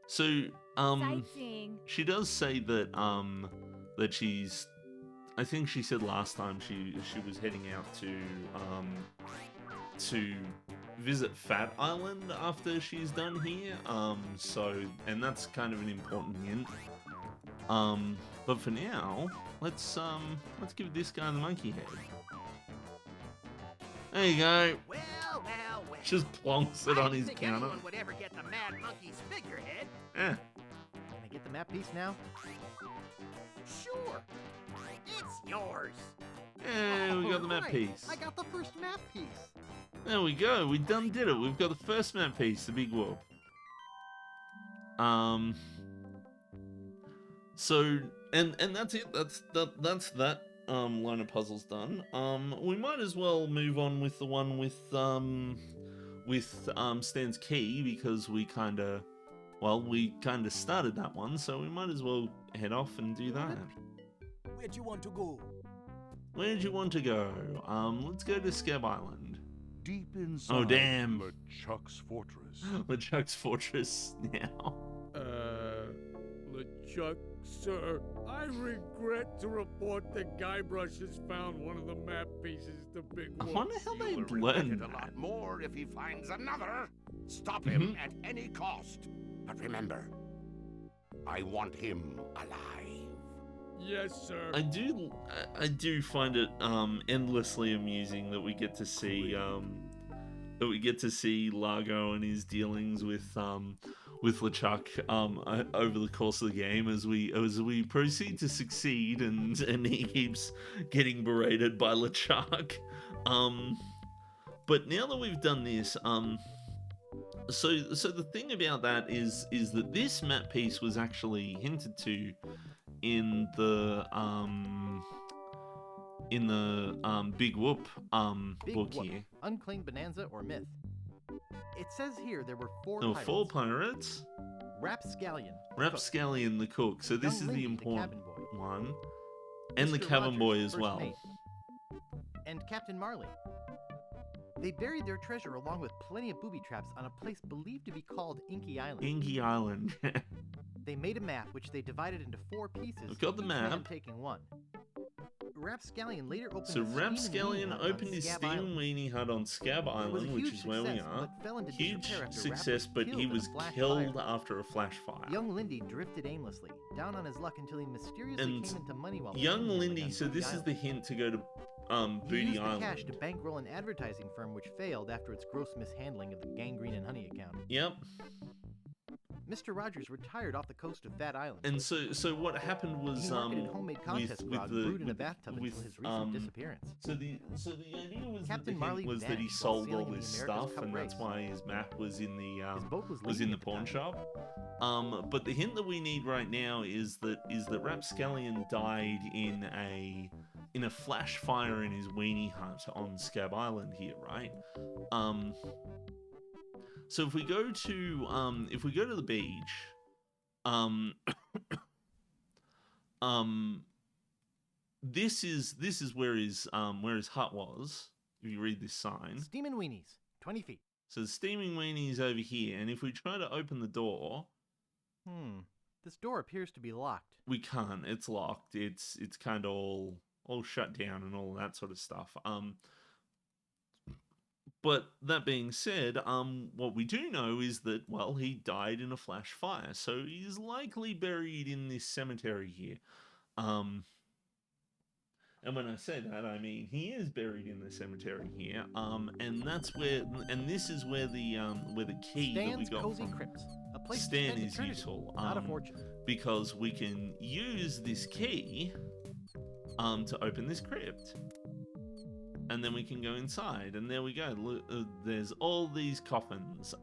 So Sightseeing. she does say that that she's, I think she said last time she was heading out to visit Fat Island after she's done here. And that's kind of an important hint. But for now, let's give this guy the monkey head. There you go. Well. Just plonks it I on didn't his think counter. anyone would ever get the Mad Monkey's figurehead. Yeah. Can I get the map piece now? Sure. It's yours. Yeah, we got the map Right. piece. I got the first map piece. There we go. We done did it. We've got the first map piece, the big whoop. So and that's it. That's that line of puzzles done. We might as well move on with the one with Stan's key, because we kind of started that one, so we might as well head off and do that. Where'd you want to go? Where'd you want to go? Let's go to Scab Island. Deep inside Oh damn! LeChuck's fortress. LeChuck's fortress now. LeChuck, sir, I regret to report that Guybrush has found one of the map pieces to Big I Wolf. wonder how they He'll regret learned it a that. lot more if he finds another. Stop him at any cost. But remember, I want him alive. Yes, sir. I do find it endlessly amusing that we get to see Largo and his dealings with LeChuck over the course of the game as we proceed to succeed, and he keeps getting berated by LeChuck. But now that we've done this, so the thing about that is that this map piece was actually hinted to in the Big Whoop Big book Whoop, here. Unclaimed Bonanza or Myth. It says here there were There were 4 pirates. Rapscallion. Rapscallion the cook. So this Young is the Lindy, important cabin boy. one. And the Mr. cabin Rogers, boy as first well. mate. And Captain Marley. They buried their treasure along with plenty of booby traps on a place believed to be called Inky Island. Inky Island. They made a map which they divided into 4 pieces. We've got the each man map. taking one. Rapscallion later opened So a steam and Rapscallion weenie hut opened on his Scab steam Island. weenie hut on Scab It was a Island, which huge is where we success, are. but fell into Huge disrepair after Rap success, but killed he in a was flash killed fire. after a flash fire. Young Lindy drifted aimlessly, down on his luck until he mysteriously And came into money while Young gambling Lindy, on so Booty this is Island. the hint to go to He Booty used the Island. cash to bankroll an advertising firm which failed after its gross mishandling of the gangrene and honey account. Yep. Mr. Rogers retired off the coast of Fat Island. And so what happened was he marketed homemade contest grog brewed in a bathtub until his recent disappearance. So the idea was Captain that Marley was that he vanished while sold all sailing in the this America's stuff, Cup and that's race. why his map was in the His boat was was leaking in the at the pawn time. shop. But the hint that we need right now is that Rapscallion died in a flash fire in his weenie hut on Scab Island here, right? So if we go to the beach, this is where his hut was. If you read this sign, Steamin' Weenies, 20 feet. so the steaming weenie is over here, and if we try to open the door, This door appears to be locked. we can't. It's locked. It's kind of all shut down and all that sort of stuff. But that being said, what we do know is that, well, he died in a flash fire, so he's likely buried in this cemetery here. And when I say that, I mean he is buried in the cemetery here. And that's where, and this is where the key that we Stan's got Cozy from. Crypt, a place to Stan spend is eternity, useful. not a fortune. Because we can use this key to open this crypt. And then we can go inside, and there we go. Look, there's all these coffins.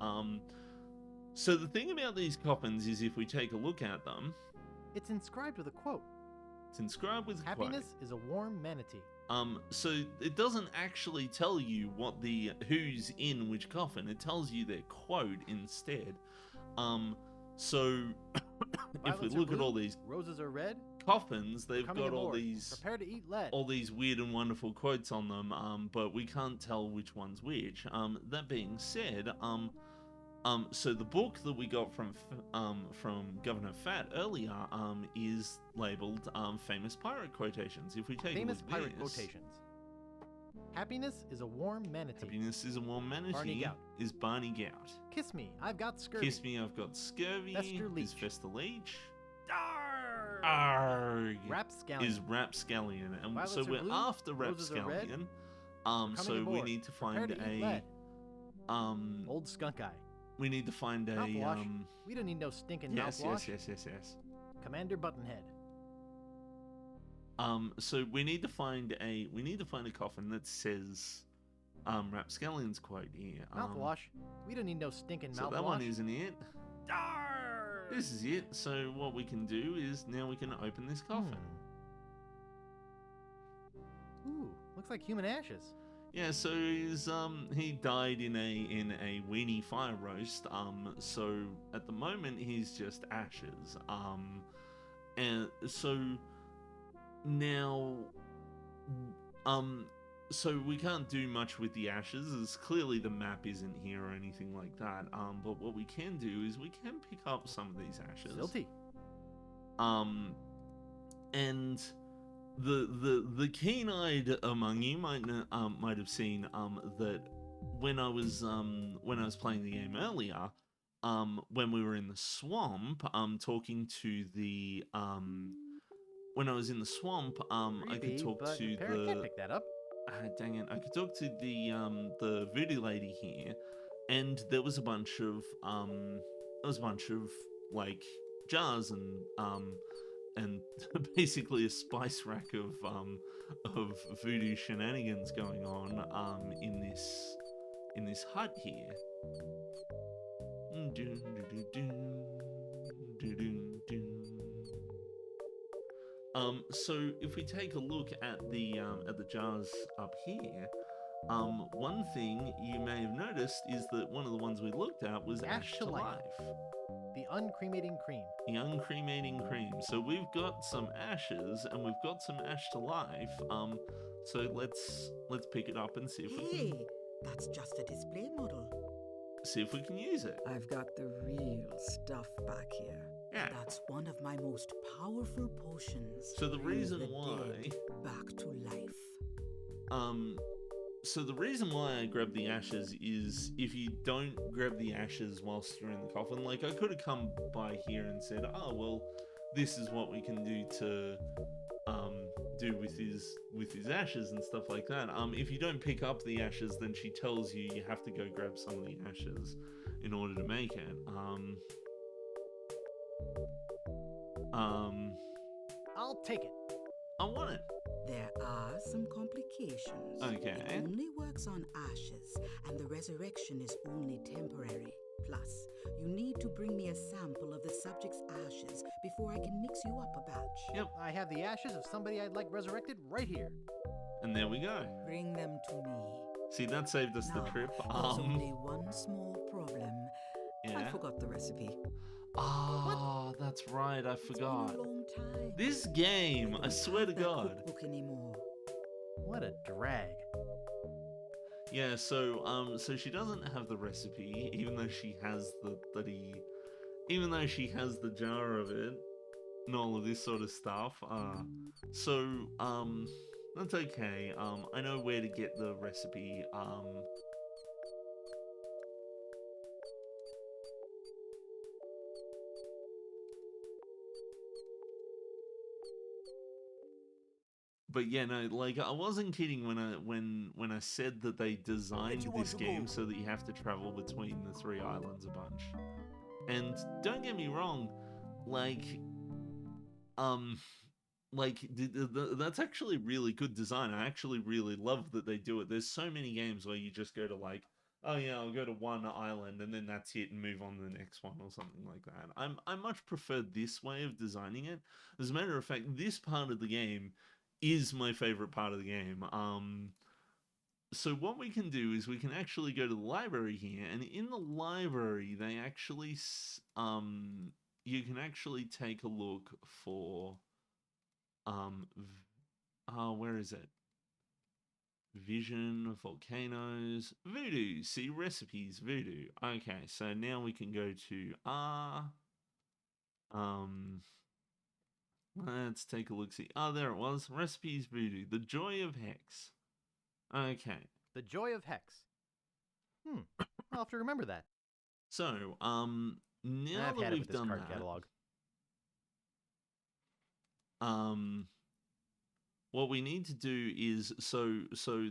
So the thing about these coffins is if we take a look at them, It's inscribed with a quote. it's inscribed with a quote. Happiness is a warm manatee. So it doesn't actually tell you what who's in which coffin. It tells you their quote instead. So if we Violets are look at blue, all these roses are red. coffins, they've Coming got all aboard. these Prepare to eat lead. weird and wonderful quotes on them. But we can't tell which one's which. That being said, so the book that we got from Governor Fat earlier is labeled famous pirate quotations. If we take Famous a look pirate at this, quotations. Happiness is a warm manatee. happiness is a warm Barney manatee Gout. is Barney Gout. Kiss me, I've got scurvy. Kiss me, I've got scurvy Fester is Leech. Fester Leech. Arr! Arrgh Rapscallion. is Rapscallion. And Violets so are we're blue, after roses are red. Rapscallion. Coming So we aboard. need to Prepare find to eat a lead. um Old skunk eye. we need to find a Mouthwash. We don't need no stinking yes, mouthwash. yes. Commander Buttonhead. So we need to find a coffin that says Rapscallion's quote here. Mouthwash. We don't need no stinking So mouthwash. that one isn't it. Arr! This is it. So what we can do is now we can open this coffin. Ooh, looks like human ashes. Yeah, so he died in a weenie fire roast. So at the moment he's just ashes. And so now so we can't do much with the ashes, as clearly the map isn't here or anything like that. But what we can do is we can pick up some of these ashes. Silty. And the keen-eyed among you might have seen that when I was playing the game earlier, when we were in the swamp, talking to the when I was in the swamp, I could talk but to Parrot can't the pick that up. dang it, I could talk to the voodoo lady here, and there was a bunch of like jars and basically a spice rack of voodoo shenanigans going on in this hut here. So if we take a look at the jars up here, one thing you may have noticed is that one of the ones we looked at was Ash to Life. The uncremating cream. The uncremating cream. So we've got some ashes and we've got some Ash to Life. So let's pick it up and see if we Hey, can that's just a display model. use it. I've got the real stuff back here. Yeah. That's one of my most powerful potions. So the Brings reason the why dead back to life. So the reason why I grabbed the ashes is if you don't grab the ashes whilst you're in the coffin, like I could have come by here and said, oh well, this is what we can do to do with his ashes and stuff like that. If you don't pick up the ashes, then she tells you you have to go grab some of the ashes in order to make it. I'll take it. I want it. There are some complications. Okay. It only works on ashes, and the resurrection is only temporary. Plus, you need to bring me a sample of the subject's ashes before I can mix you up a batch. Yep. I have the ashes of somebody I'd like resurrected right here. And there we go. Bring them to me. See, that saved us the Now, trip. there's only one small problem. I Yeah. forgot the recipe. Ah, that's right. I It's forgot. been a long time. This game, I don't swear to have that God. cookbook anymore. What a drag. Yeah, so she doesn't have the recipe, even though she has even though she has the jar of it, and all of this sort of stuff. So that's okay. I know where to get the recipe. But yeah, no, like I wasn't kidding when I said that they designed this game so that you have to travel between the three islands a bunch. And don't get me wrong, that's actually really good design. I actually really love that they do it. There's so many games where you just go to oh yeah, I'll go to one island and then that's it and move on to the next one or something like that. I much prefer this way of designing it. As a matter of fact, this part of the game is my favorite part of the game. So what we can do is we can actually go to the library here, and in the library they actually you can actually take a look for where is it? Vision, volcanoes, voodoo. See recipes, voodoo. Okay, so now we can go to R. Let's take a look. See, there it was. Recipes, voodoo. The Joy of Hex. Okay. The Joy of Hex. I'll have to remember that. So, now I've that had it we've with this done card that, catalog. what we need to do is so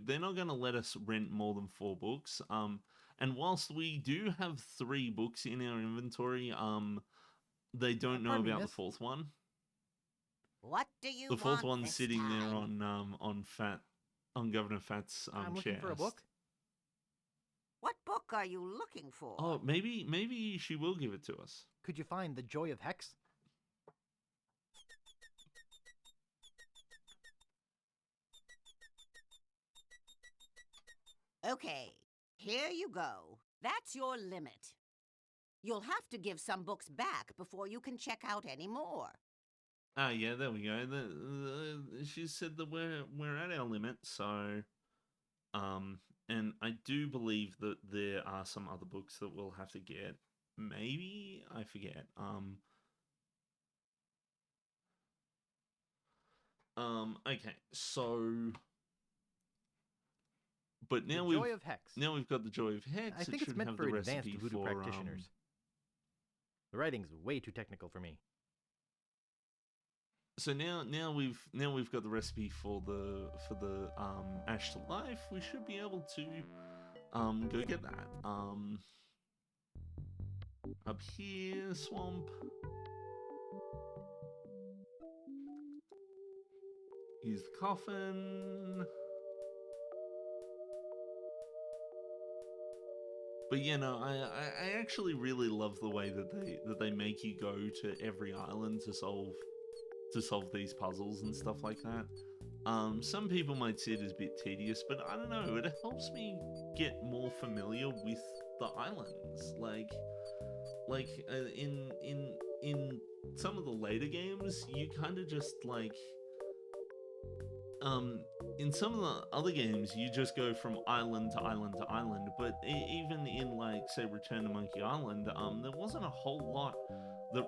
they're not going to let us rent more than 4 books. And whilst we do have 3 books in our inventory, they don't know Pardon me, about the miss? 4th one. What do you The 4th want one's this sitting there time? on Governor Fat's I'm looking for a chest. book. What book are you looking for? Oh, maybe she will give it to us. Could you find The Joy of Hex? Okay, here you go. That's your limit. You'll have to give some books back before you can check out any more. Ah, yeah, there we go. She said that we're at our limit, so and I do believe that there are some other books that we'll have to get. Maybe I forget. Okay, so. But now The Joy of Hex. Now we've got the Joy of Hex. I think it it's should meant have for the advanced recipe voodoo for, practitioners. The writing's way too technical for me. So now we've got the recipe for the Ash to Life. We should be able to go get that. Up here, swamp. Use the coffin. But I actually really love the way that they make you go to every island to solve these puzzles and stuff like that. Some people might see it as a bit tedious, but I don't know. It helps me get more familiar with the islands. In some of the later games, you kind of just in some of the other games, you just go from island to island to island, but even in, say, Return to Monkey Island, there wasn't a whole lot that,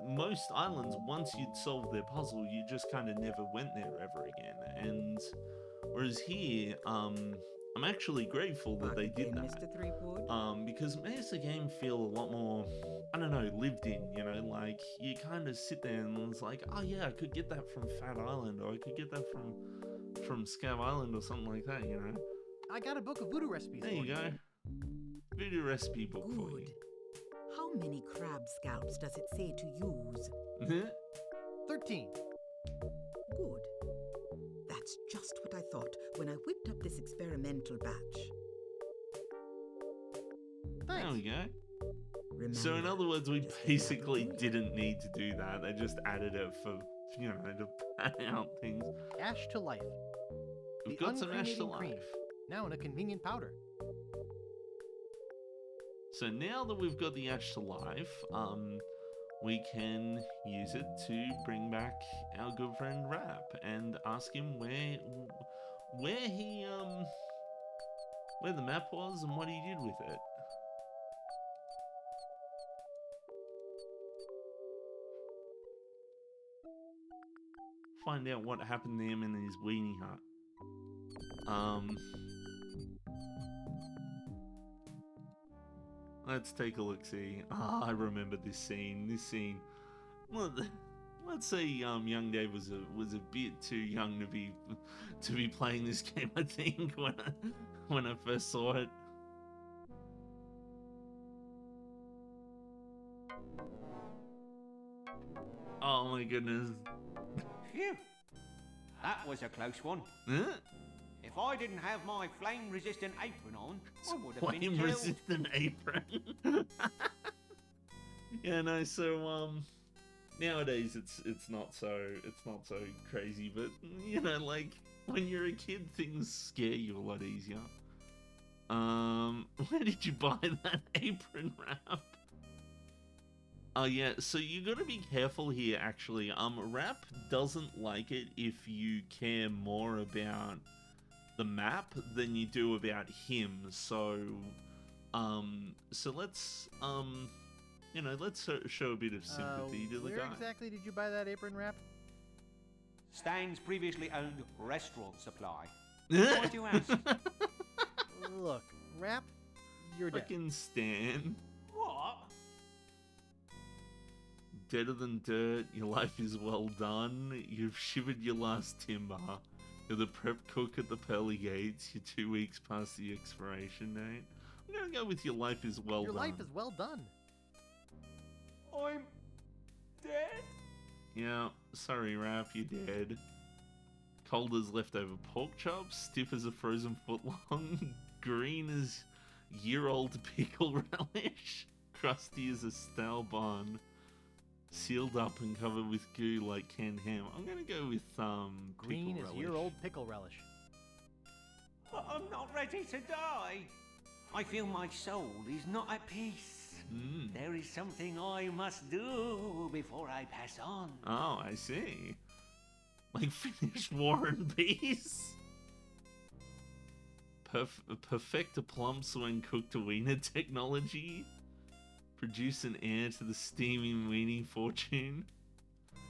most islands, once you'd solved their puzzle, you just kind of never went there ever again. And whereas here, I'm actually grateful that they did that. Mr. Threepwood? Because it makes the game feel a lot more, I don't know, lived in, you kind of sit there and it's like, oh yeah, I could get that from Fat Island, or I could get that from Scav Island or something like that, I got a book of voodoo recipes There for you go. Voodoo recipe book for Good. you. How many crab scalps does it say to use? 13. Good. That's just what I thought when I whipped up this experimental batch. Thanks. There we go. Remember, So in other words, we just basically another didn't need to do that. They just added it for, to pan out things. Ash to Life. We've The got some Ash to uncreating cream. Life. Now in a convenient powder. So now that we've got the Ash to Life, we can use it to bring back our good friend Rap and ask him where the map was and what he did with it. Find out what happened to him in his weenie hut. Let's take a look-see. I remember this scene. Well, let's say young Dave was a bit too young to be playing this game. I think when I first saw it. Oh my goodness. Phew. That was a close one. Huh? If I didn't have my flame-resistant apron on, I would have been killed. Flame-resistant apron. Yeah, no, so nowadays it's not so crazy, but you know, like when you're a kid things scare you a lot easier. Where did you buy that apron wrap? Oh yeah, so you gotta be careful here actually. Wrap doesn't like it if you care more about the map than you do about him, so let's you know, let's show a bit of sympathy to the guy. Where exactly did you buy that apron wrap? Stan's previously owned restaurant supply. Why do you ask? Look, Wrap, you're dead. Fucking Stan. What? Deader than dirt, your life is well done. You've shivered your last timber. You're the prep cook at the pearly gates. You're 2 weeks past the expiration date. I'm gonna go with your life is well done. Your life is well done. I'm dead? Yeah, sorry, Raph, you're dead. Cold as leftover pork chops, stiff as a frozen footlong, green as year-old pickle relish, crusty as a stale bun, sealed up and covered with goo like canned ham. I'm gonna go with green pickle as relish. year-old pickle relish. I'm not ready to die. I feel my soul is not at peace. There is something I must do before I pass on. Oh, I see. Like finish War and Peace? Perfect a plumps when cooked wiener technology? Produce an heir to the steaming weenie fortune?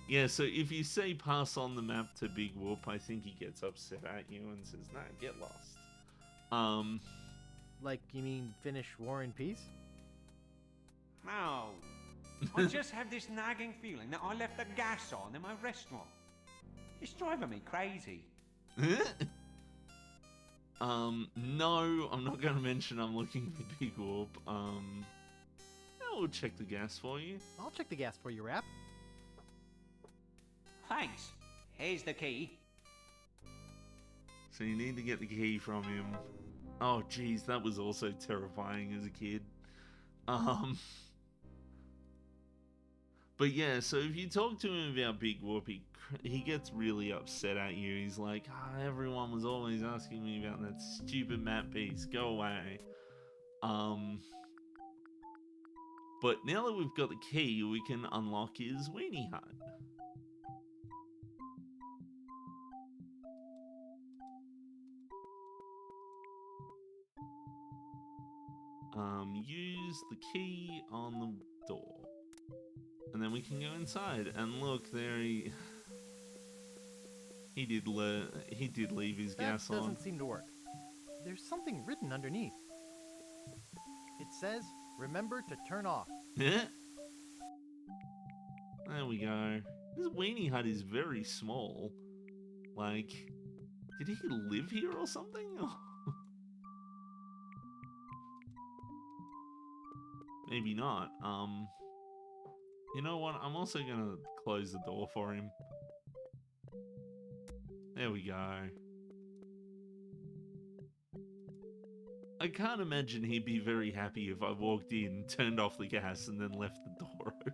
Yeah, so if you say pass on the map to Big Whoop, I think he gets upset at you and says, nah, get lost. Like, you mean finish War and Peace? No. I just have this nagging feeling that I left the gas on in my restaurant. It's driving me crazy. No, I'm not going to mention I'm looking for Big Whoop. We'll check the gas for you. I'll check the gas for you, Rap. Thanks. Here's the key. So you need to get the key from him. Oh, geez, that was also terrifying as a kid. But yeah, so if you talk to him about Big Whoop, he gets really upset at you. He's like, everyone was always asking me about that stupid map piece. Go away. But now that we've got the key, we can unlock his weenie hut. Use the key on the door. And then we can go inside. And look, there he did leave his gas on. That doesn't seem to work. There's something written underneath. It says, remember to turn off. Yeah. There we go. This weenie hut is very small. Like, did he live here or something? Maybe not. You know what? I'm also gonna close the door for him. There we go. I can't imagine he'd be very happy if I walked in, turned off the gas, and then left the door open.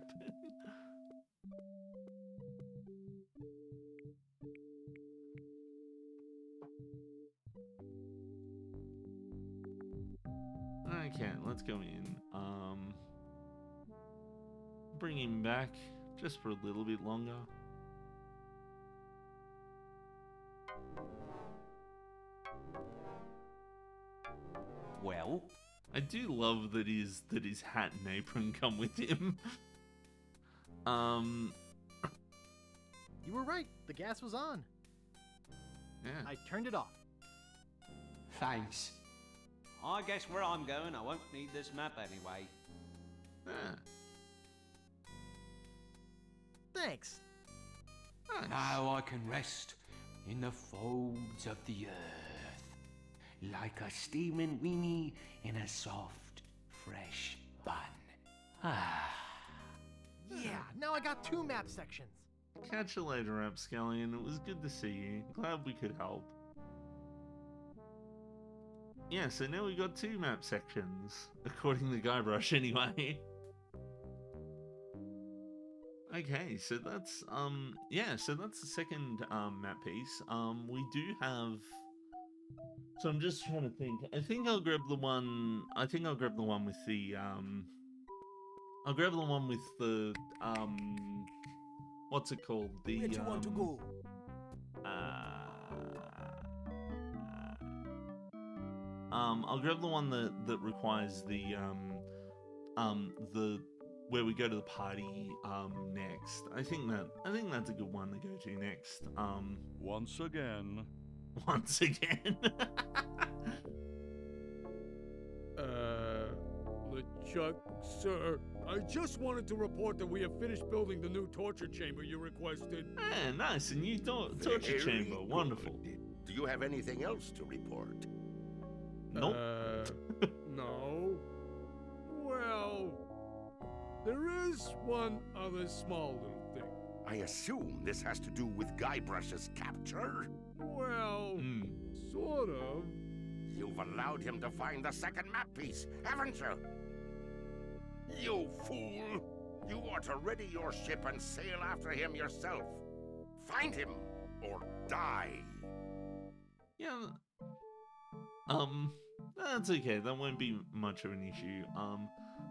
Okay, let's go in. Bring him back just for a little bit longer. Well, I do love that his hat and apron come with him. You were right. The gas was on. Yeah. I turned it off. Thanks. I guess where I'm going, I won't need this map anyway. Yeah. Thanks. Nice. Now I can rest in the folds of the earth, like a steaming weenie in a soft, fresh bun. Yeah, now I got 2 map sections. Catch you later, Rapscallion. It was good to see you. Glad we could help. Yeah, so now we got 2 map sections, according to Guybrush anyway. Okay, so that's yeah, so that's the second map piece. We do have, so I'm just trying to think. I think I'll grab the one with the I'll grab the one with the what's it called? The Where do you want to go? I'll grab the one that requires the where we go to the party next. I think that's a good one to go to next. Once again. Once again. LeChuck, sir, I just wanted to report that we have finished building the new torture chamber you requested. Yeah, nice, a new torture Very chamber, good. wonderful. Do you have anything else to report? Nope. No. Well, there is one other small little thing. I assume this has to do with Guybrush's capture? Well, sort of. You've allowed him to find the second map piece, haven't you? You fool! You ought to ready your ship and sail after him yourself. Find him, or die. Yeah. That's okay. That won't be much of an issue.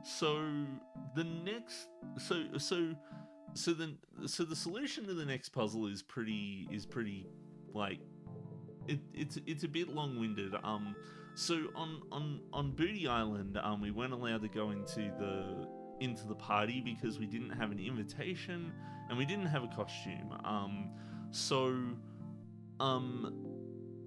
So the next, so the solution to the next puzzle is pretty like it's a bit long-winded. So on Booty Island, we weren't allowed to go into the party because we didn't have an invitation and we didn't have a costume.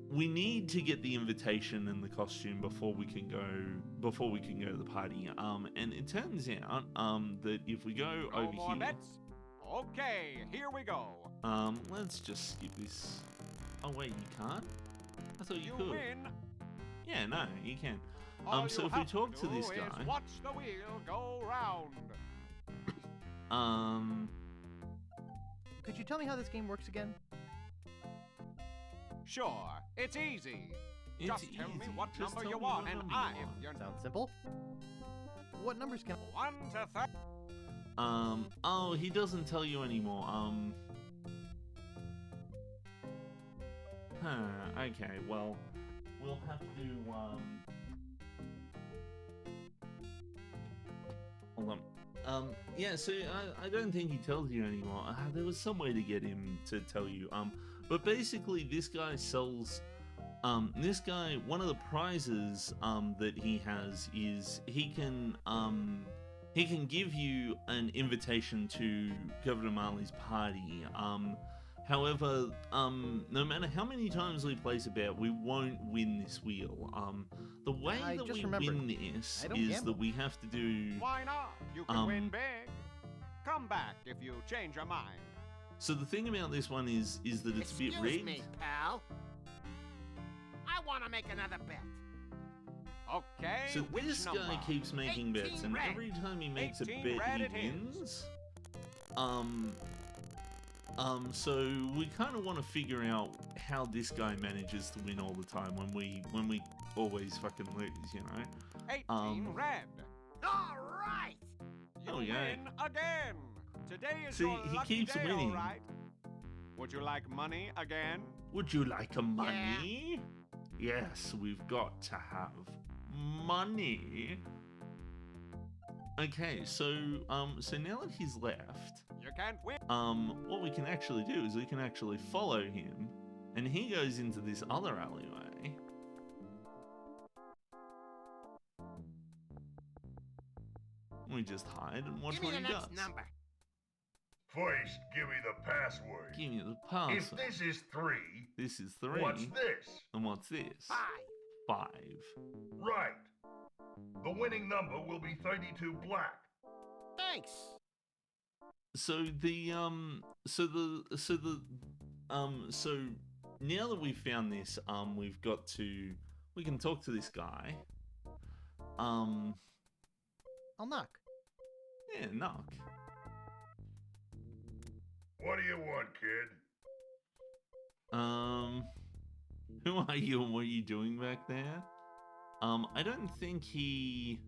We need to get the invitation and the costume before we can go to the party. And it turns out that if we go over here, bets? Okay, here we go. let's just skip this. Oh wait, you can't? I thought you could. Win. Yeah, no, you can. All So you if we have talk to do this is guy, watch the wheel go round. Could you tell me how this game works again? Sure, it's easy. It's Just tell me easy. what Just number tell you me want, what and number you I want. am your Sounds simple. What numbers can 1 to 30. oh, he doesn't tell you anymore. Okay, well, we'll have to, hold on. Yeah, so I don't think he tells you anymore. There was some way to get him to tell you. But basically, this guy sells, one of the prizes, that he has is he can give you an invitation to Governor Marley's party. However, no matter how many times we place a bet, we won't win this wheel. The way that we win this is that we have to do... Why not? You can win big. Come back if you change your mind. So the thing about this one is that it's a bit Excuse rigged. me, pal. I want to make another bet. Okay, So which this number? guy keeps making bets, 18 and red. every time he makes a 18 bet, red he it is. wins. So we kind of want to figure out how this guy manages to win all the time when we always fucking lose, you know? 18 red. All right. You Oh, yeah. win again. Today is See, your he lucky keeps day, winning. all right. Would you like money again? Would you like a money? Yes, we've got to have money. Okay, so now that he's left, You can't win. what we can actually do is we can actually follow him, and he goes into this other alleyway. We just hide and watch Give me what the he next does. number. First, give me the password. Give me the If password. this is 3, This is 3. what's this? And what's this? 5. 5. Right. The winning number will be 32 black. Thanks. So so now that we've found this, we can talk to this guy. I'll knock. Yeah, knock. What do you want, kid? Who are you and what are you doing back there? I don't think he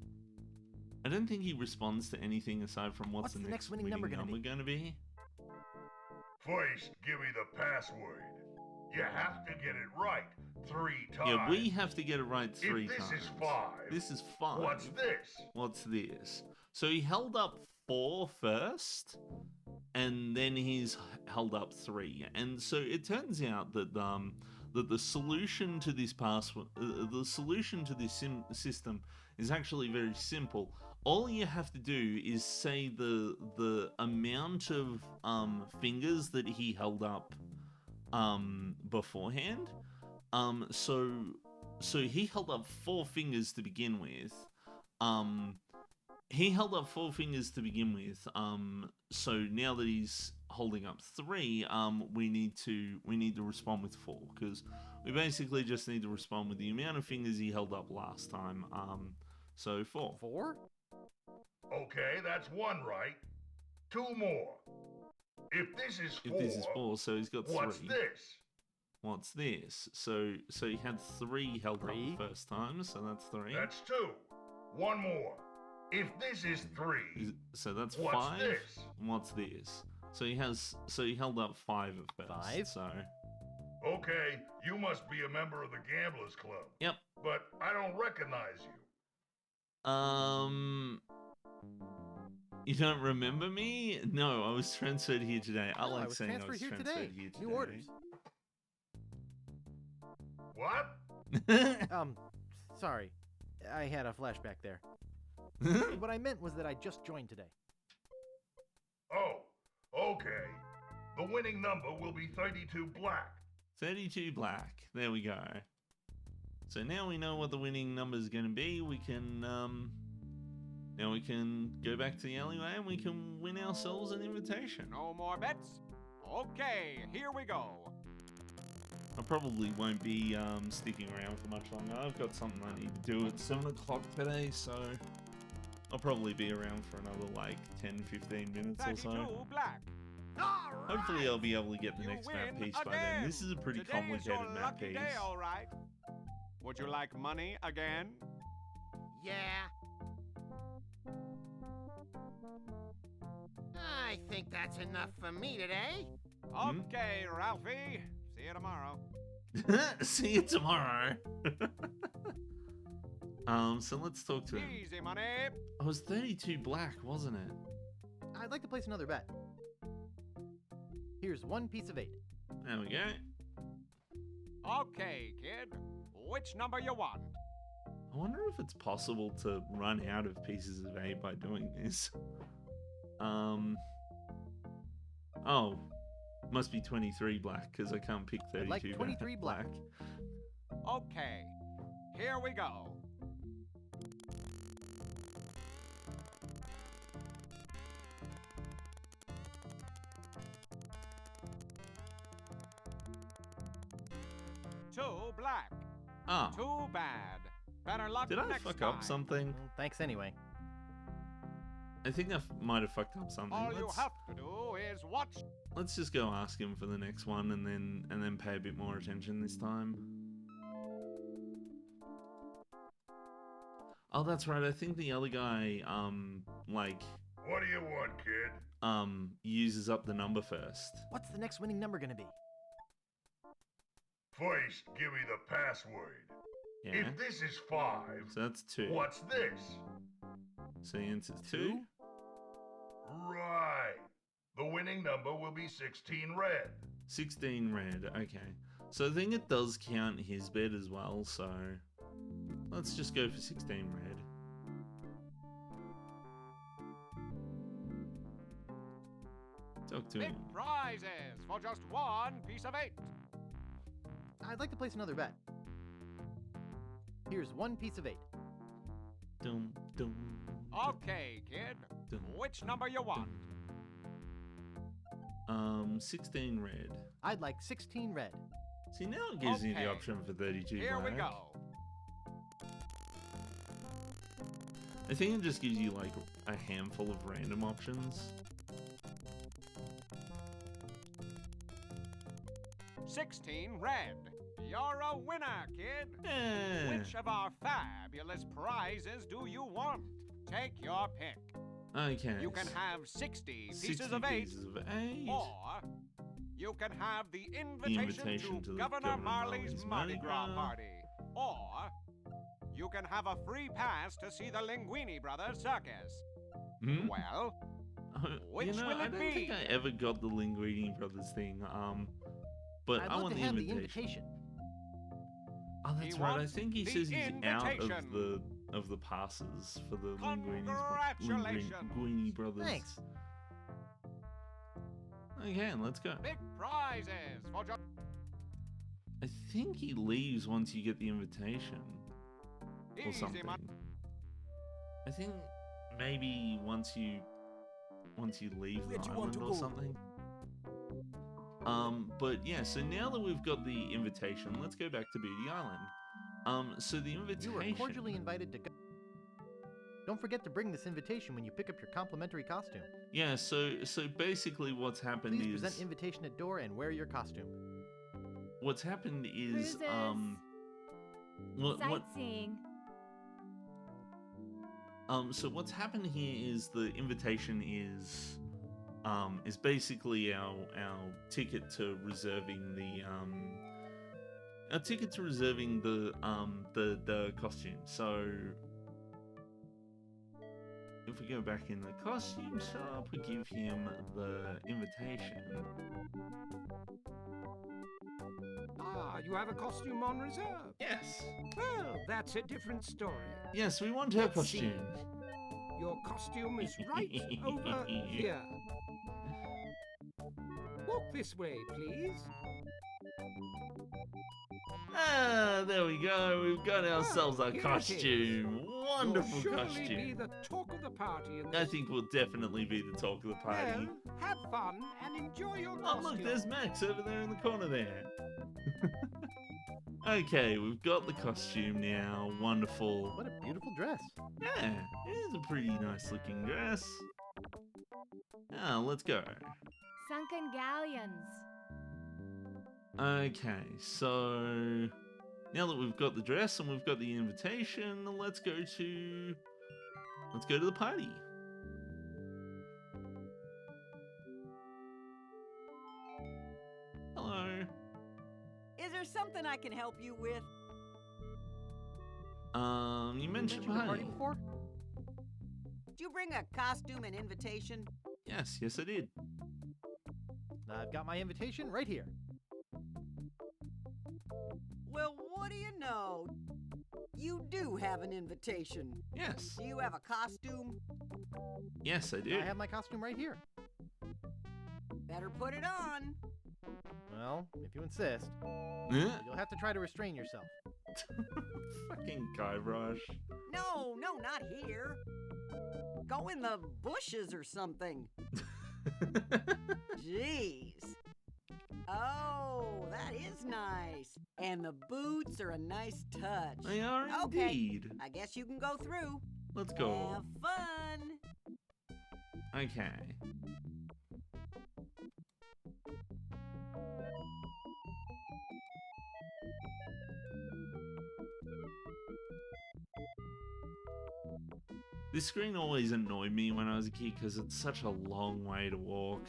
responds to anything aside from what's the next winning number gonna be. First, give me the password. You have to get it right 3 times. Yeah, we have to get it right 3 if times. This is 5. This is 5. What's this? What's this? So he held up 4 first, and then he's held up 3. And so it turns out that that the solution to this system is actually very simple. All you have to do is say the amount of fingers that he held up beforehand. So he held up 4 fingers to begin with. So now that he's holding up 3, we need to respond with 4, because we basically just need to respond with the amount of fingers he held up last time. So 4. 4? Okay, that's 1 right. 2 more. If this is 4, so he's got 3. What's this? What's this? So he had 3 held up the first time, so that's 3. That's 2. 1 more. If this is 3, so that's what's 5. This? What's this? So he held up 5 of first. 5? So okay, you must be a member of the Gamblers Club. Yep. But I don't recognize you. You don't remember me? No, I was transferred here today. I like saying I was transferred here today. New orders. What? Sorry. I had a flashback there. What I meant was that I just joined today. Oh, okay. The winning number will be 32 black. 32 black. There we go. So now we know what the winning number is going to be. We can now we can go back to the alleyway and we can win ourselves an invitation. No more bets? Okay, here we go. I probably won't be sticking around for much longer. I've got something I need to do at 7 o'clock today, so I'll probably be around for another like 10-15 minutes or so. Black. Hopefully I'll be able to get the next map piece by then. This is a pretty complicated map piece. Day, all right. Would you like money again? Yeah. I think that's enough for me today. Okay, Ralphie. See you tomorrow. See you tomorrow. So let's talk to him. Easy money. I was 32 black, wasn't it? I'd like to place another bet. Here's 1 piece of 8. There we go. Okay, kid. Which number you want? I wonder if it's possible to run out of pieces of 8 by doing this. Oh, must be 23 black because I can't pick 32. I'd like 23 black. Okay, here we go. Two black. Oh. Too bad. Better luck Did I next fuck time. up something? Thanks anyway. I think I might have fucked up something. All you have to do is watch. Let's just go ask him for the next one and then pay a bit more attention this time. Oh, that's right. I think the other guy, like... What do you want, kid? Uses up the number first. What's the next winning number gonna be? First, give me the password. Yeah. If this is 5, so that's 2. What's this? So the answer's 2? Right. The winning number will be 16 red. 16 red, okay. So I think it does count his bet as well, so... Let's just go for 16 red. Talk to Big him. prizes for just 1 piece of 8. I'd like to place another bet. Here's 1 piece of 8. Dum, dum. Okay, kid. Dum, Which number you want? 16 red. I'd like 16 red. See, now it gives you the Okay. option for 32 Here black. we go. I think it just gives you like a handful of random options. 16 red. You're a winner, kid. Which of our fabulous prizes do you want? Take your pick. Okay. You can have 60 60 pieces of 8, pieces of 8. or you can have the invitation to Governor Marley's Mardi Gras party, or you can have a free pass to see the Linguini Brothers circus. Well, which will I it don't be? think I ever got the Linguini Brothers thing. But I'd I love want to the have invitation. Oh, that's He right. I wants think he the says he's out invitation. of the passes for the Congratulations. Linguini Brothers. Thanks. Okay, let's go. Big prizes for your... I think he leaves once you get the invitation. Or Easy, something. Mike. I think maybe once you leave the island or something. But yeah, so now that we've got the invitation, let's go back to Beauty Island. So the invitation... You are cordially invited to go. Don't forget to bring this invitation when you pick up your complimentary costume. Yeah, so basically what's happened Please is... present invitation at door and wear your costume. What's happened is... Cruises. Sightseeing. So what's happened here is the invitation is basically our ticket to reserving the the costume. So if we go back in the costume shop, we give him the invitation. Ah, you have a costume on reserve? Yes. Well, that's a different story. Yes, we want her Let's costume. see. Your costume is right over here. Walk this way, please. Ah, there we go. We've got ourselves a here it is. costume. Wonderful You'll surely costume. be the talk of the party. In I this. think we'll definitely be the talk of the party. Well, have fun and enjoy your Oh, costume. look, there's Max over there in the corner there. Okay, we've got the costume now. Wonderful. What a beautiful dress. Yeah, it is a pretty nice looking dress. Now, let's go. Sunken galleons. Okay, so now that we've got the dress and we've got the invitation, let's go to the party. Hello. Is there something I can help you with? You mentioned the party. party before? Did you bring a costume and invitation? Yes, I did. I've got my invitation right here. Well, what do you know? You do have an invitation. Yes. Do you have a costume? Yes, I do. I have my costume right here. Better put it on. Well, if you insist. Huh? You'll have to try to restrain yourself. Fucking Guybrush. No, not here. Go in the bushes or something. Jeez. Oh, that is nice. And the boots are a nice touch. They are Okay, indeed. I guess you can go through. Let's go. Have fun. Okay. This screen always annoyed me when I was a kid because it's such a long way to walk.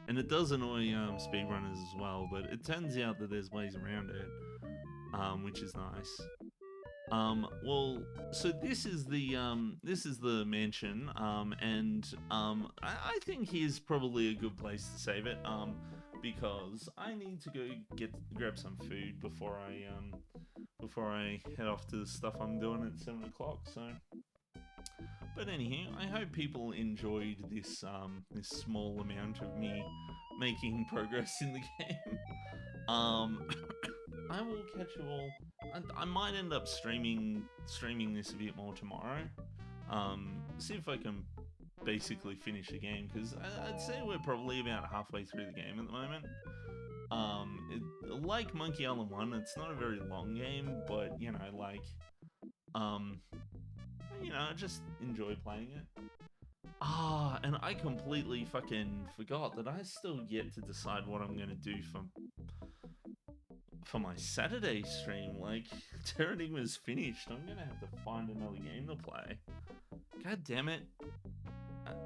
And it does annoy speedrunners as well, but it turns out that there's ways around it, which is nice. Well, so this is the mansion, and I think here's probably a good place to save it, because I need to go grab some food before I head off to the stuff I'm doing at 7 o'clock. So, but anyhow, I hope people enjoyed this this small amount of me making progress in the game. I will catch you all. I might end up streaming this a bit more tomorrow. See if I can basically finish the game, because I'd say we're probably about halfway through the game at the moment. Like Monkey Island 1, it's not a very long game, but you know, like, I just enjoy playing it. And I completely fucking forgot that I still yet to decide what I'm gonna do for my Saturday stream. Like, Terranigma's finished. I'm gonna have to find another game to play. God damn it.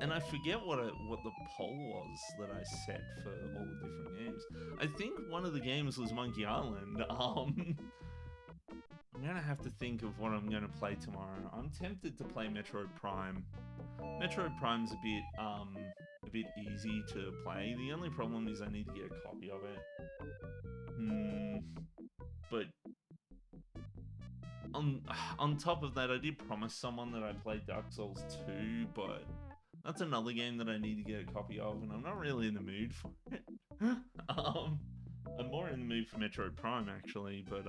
And I forget what the poll was that I set for all the different games. I think one of the games was Monkey Island. I'm gonna have to think of what I'm gonna play tomorrow. I'm tempted to play Metroid Prime. Metroid Prime's a bit easy to play. The only problem is I need to get a copy of it. But on top of that, I did promise someone that I'd play Dark Souls 2, but that's another game that I need to get a copy of, and I'm not really in the mood for it. I'm more in the mood for Metroid Prime, actually, but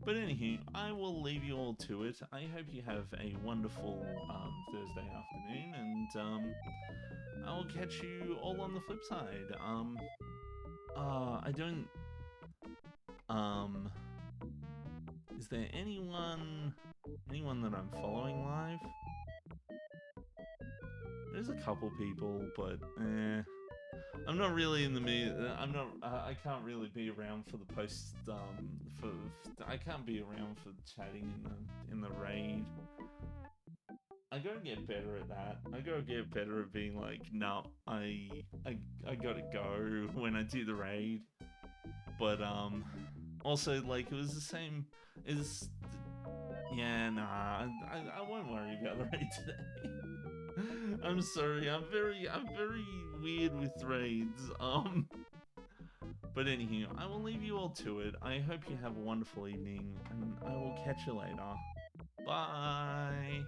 anywho, I will leave you all to it. I hope you have a wonderful Thursday afternoon, and I will catch you all on the flip side. Is there anyone that I'm following live? There's a couple people, but I'm not really in the mood. I can't really be around for the post. I can't be around for chatting in the raid. I gotta get better at that. I gotta get better at being like, no, I gotta go when I do the raid. But also, like, it was the same. Yeah, nah. I won't worry about the raid today. I'm sorry. I'm very weird with raids. But anywho, I will leave you all to it. I hope you have a wonderful evening, and I will catch you later. Bye.